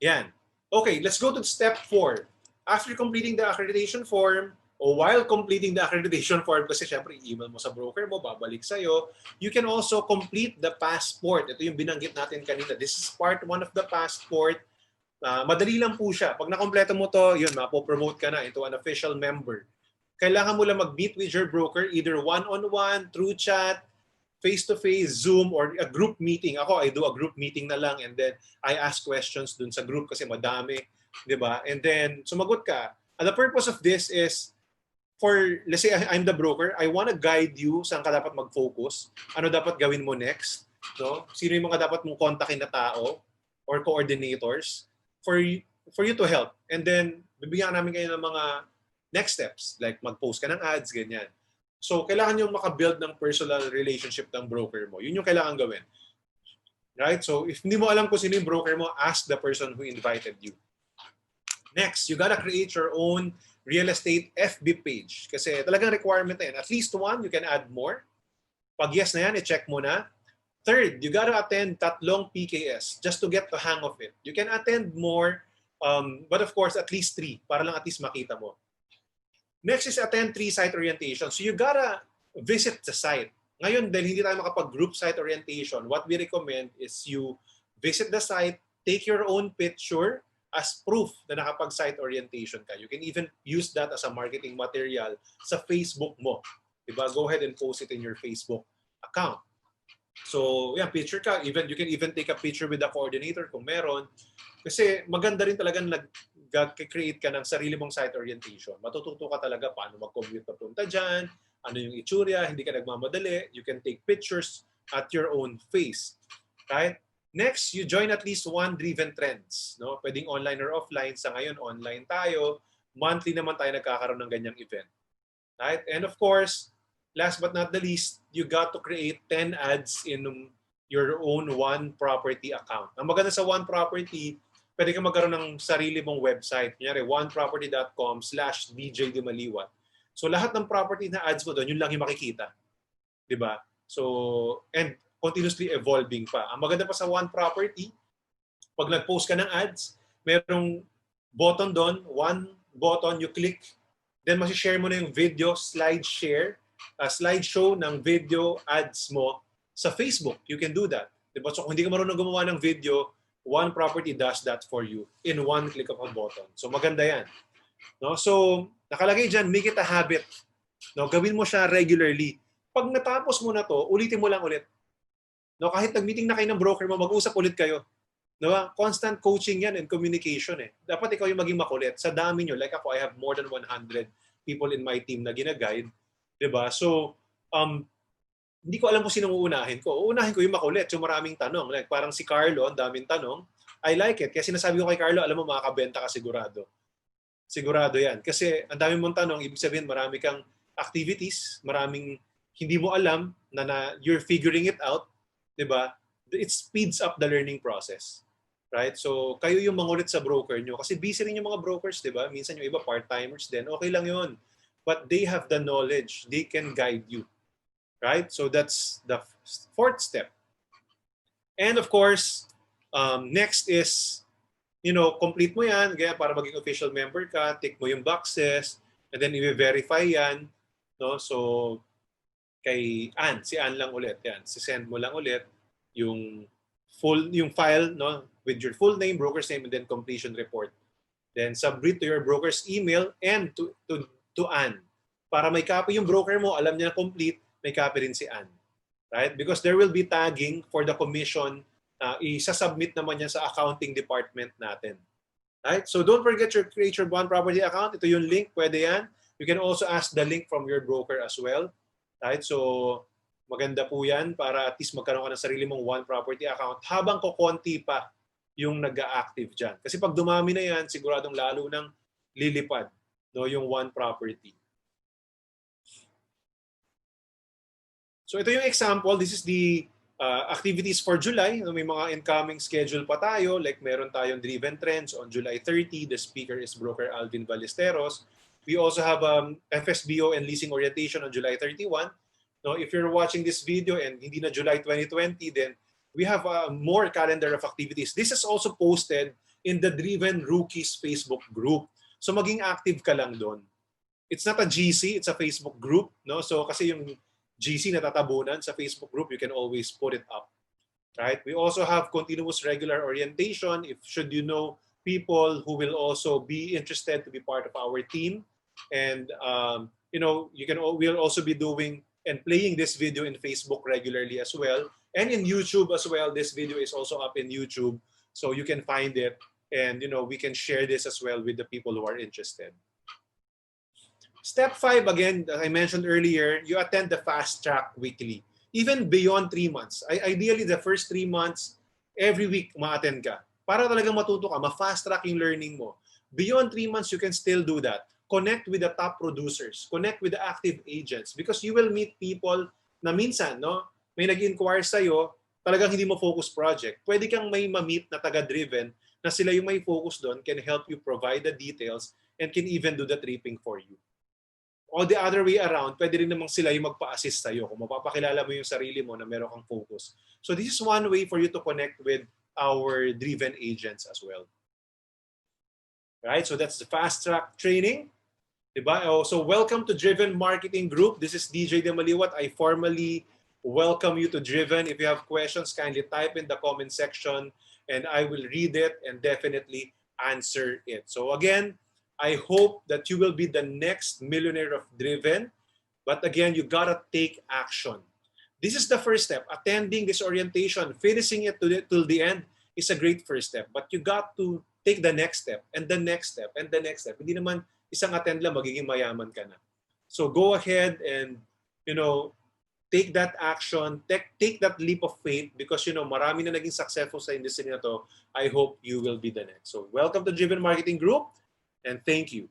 Yan. Okay, let's go to step 4. After completing the accreditation form, o while completing the accreditation form, kasi syempre email mo sa broker mo, babalik sa'yo, you can also complete the passport. Ito yung binanggit natin kanina. This is part 1 of the passport. Madali lang po siya. Pag nakompleto mo to, yun, mapopromote ka na into an official member. Kailangan mo lang mag-meet with your broker, either one-on-one, through chat, face-to-face, Zoom, or a group meeting. Ako, I do a group meeting na lang and then I ask questions dun sa group kasi madami. Diba? And then, sumagot ka. And the purpose of this is, let's say I'm the broker, I want to guide you saan ka dapat mag-focus, ano dapat gawin mo next, no? Sino yung mga dapat mong kontakin na tao or coordinators for you to help. And then, bibigyan namin kayo ng mga next steps, like mag-post ka ng ads, ganyan. So, kailangan yung makabuild ng personal relationship ng broker mo. Yun yung kailangan gawin. Right? So, if hindi mo alam kung sino yung broker mo, ask the person who invited you. Next, you gotta create your own real estate FB page. Kasi talagang requirement na yan. At least one, you can add more. Pag yes na yan, i-check mo na. Third, you gotta attend 3 PKS just to get the hang of it. You can attend more But of course, at least 3 para lang at least makita mo. Next is attend 3 site orientation. So you gotta visit the site. Ngayon, dahil hindi tayo makapag-group site orientation, what we recommend is you visit the site, take your own picture as proof na nakapag-site orientation ka. You can even use that as a marketing material sa Facebook mo. Diba? Go ahead and post it in your Facebook account. So, yeah, picture ka. Even you can even take a picture with the coordinator kung meron. Kasi maganda rin talaga nag-create ka ng sarili mong site orientation. Matututo ka talaga paano mag-commute papunta dyan, ano yung itsura, hindi ka nagmamadali. You can take pictures at your own pace. Right? Next, you join at least one Driven Trends. No? Pwedeng online or offline. Sa ngayon, online tayo. Monthly naman tayo nagkakaroon ng ganyang event. Right? And of course, last but not the least, you got to create 10 ads in your own one property account. Ang maganda sa one property, pwede ka magkaroon ng sarili mong website. Kunyari, oneproperty.com/DJ Dimaliwat. So lahat ng property na ads mo doon, yun lang yung makikita. Diba? So, and continuously evolving pa. Ang maganda pa sa one property, pag nag-post ka ng ads, merong button doon, one button, you click, then masishare mo na yung video, slideshow ng video ads mo sa Facebook. You can do that. Diba? So kung hindi ka marunong gumawa ng video, one property does that for you in one click of a button. So maganda yan. No? So nakalagay dyan, make it a habit. No? Gawin mo siya regularly. Pag natapos mo na to, ulitin mo lang ulit. No, kahit nag-meeting na kayo ng broker mo, mag-usap ulit kayo. Diba? Constant coaching yan and communication eh. Dapat ikaw yung maging makulit. Sa dami nyo, like ako, I have more than 100 people in my team na gina-guide. Diba? So, hindi ko alam kung sinong uunahin ko. Uunahin ko yung makulit, yung maraming tanong. Like parang si Carlo, ang daming tanong. I like it. Kaya sinasabi ko kay Carlo, alam mo, makakabenta ka sigurado. Sigurado yan. Kasi ang dami mong tanong, ibig sabihin marami kang activities, maraming hindi mo alam na you're figuring it out. Diba? It speeds up the learning process. Right? So, kayo yung mangulit sa broker nyo. Kasi busy rin yung mga brokers, diba? Minsan yung iba part-timers din. Okay lang yun. But they have the knowledge. They can guide you. Right? So, that's the 4th step. And of course, next is, complete mo yan. Kaya para maging official member ka, tick mo yung boxes, and then i-verify yan. No? So, kay Ann, si Ann lang ulit. Yan, send mo lang ulit yung file, no, with your full name, broker's name, and then completion report. Then submit to your broker's email and to Ann. Para may copy yung broker mo, alam niya na complete, may copy rin si Ann. Right? Because there will be tagging for the commission. Isa-submit naman yan sa accounting department natin. Right? So don't forget to create your one property account. Ito yung link, pwede yan. You can also ask the link from your broker as well. Right? So, maganda po yan para at least magkaroon ka ng sarili mong one property account habang kukonti pa yung nag-a-active dyan. Kasi pag dumami na yan, siguradong lalo nang lilipad, no, yung one property. So, ito yung example. This is the activities for July. May mga incoming schedule pa tayo. Like meron tayong Driven Trends on July 30. The speaker is Broker Alvin Ballesteros. We also have FSBO and leasing orientation on July 31. No, if you're watching this video and hindi na July 2020, then we have a more calendar of activities. This is also posted in the Driven Rookies Facebook group. So maging active ka lang doon. It's not a GC, it's a Facebook group. No? So kasi yung GC natatabunan sa Facebook group, you can always put it up. Right? We also have continuous regular orientation. If should you know people who will also be interested to be part of our team. And we'll also be doing and playing this video in Facebook regularly as well, and in YouTube as well. This video is also up in YouTube, so you can find it, and we can share this as well with the people who are interested. Step 5, again, I mentioned earlier, you attend the Fast Track weekly, even beyond 3 months. Ideally, the first 3 months, every week ma-attend ka para talagang matuto ka, ma-fast track yung learning mo. Beyond 3 months, you can still do that. Connect with the top producers, connect with the active agents, because you will meet people na minsan, no, may nag-inquire sa'yo, talagang hindi mo focus project. Pwede kang may ma-meet na taga-driven na sila yung may focus doon, can help you provide the details, and can even do the tripping for you. Or the other way around, pwede rin namang sila yung magpa-assist sa'yo kung mapapakilala mo yung sarili mo na meron kang focus. So this is one way for you to connect with our driven agents as well. right? So that's the fast track training. Diba? Oh, so welcome to Driven Marketing Group. This is DJ Demaliwat. I formally welcome you to Driven. If you have questions, kindly type in the comment section and I will read it and definitely answer it. So again, I hope that you will be the next millionaire of Driven. But again, you gotta take action. This is the first step. Attending this orientation, finishing it till the end is a great first step. But you got to take the next step and the next step and the next step. Hindi naman isang attend lang magiging mayaman ka na. So go ahead and take that action, take that leap of faith because marami na naging successful sa industry na to. I hope you will be the next. So welcome to Driven Marketing Group and thank you.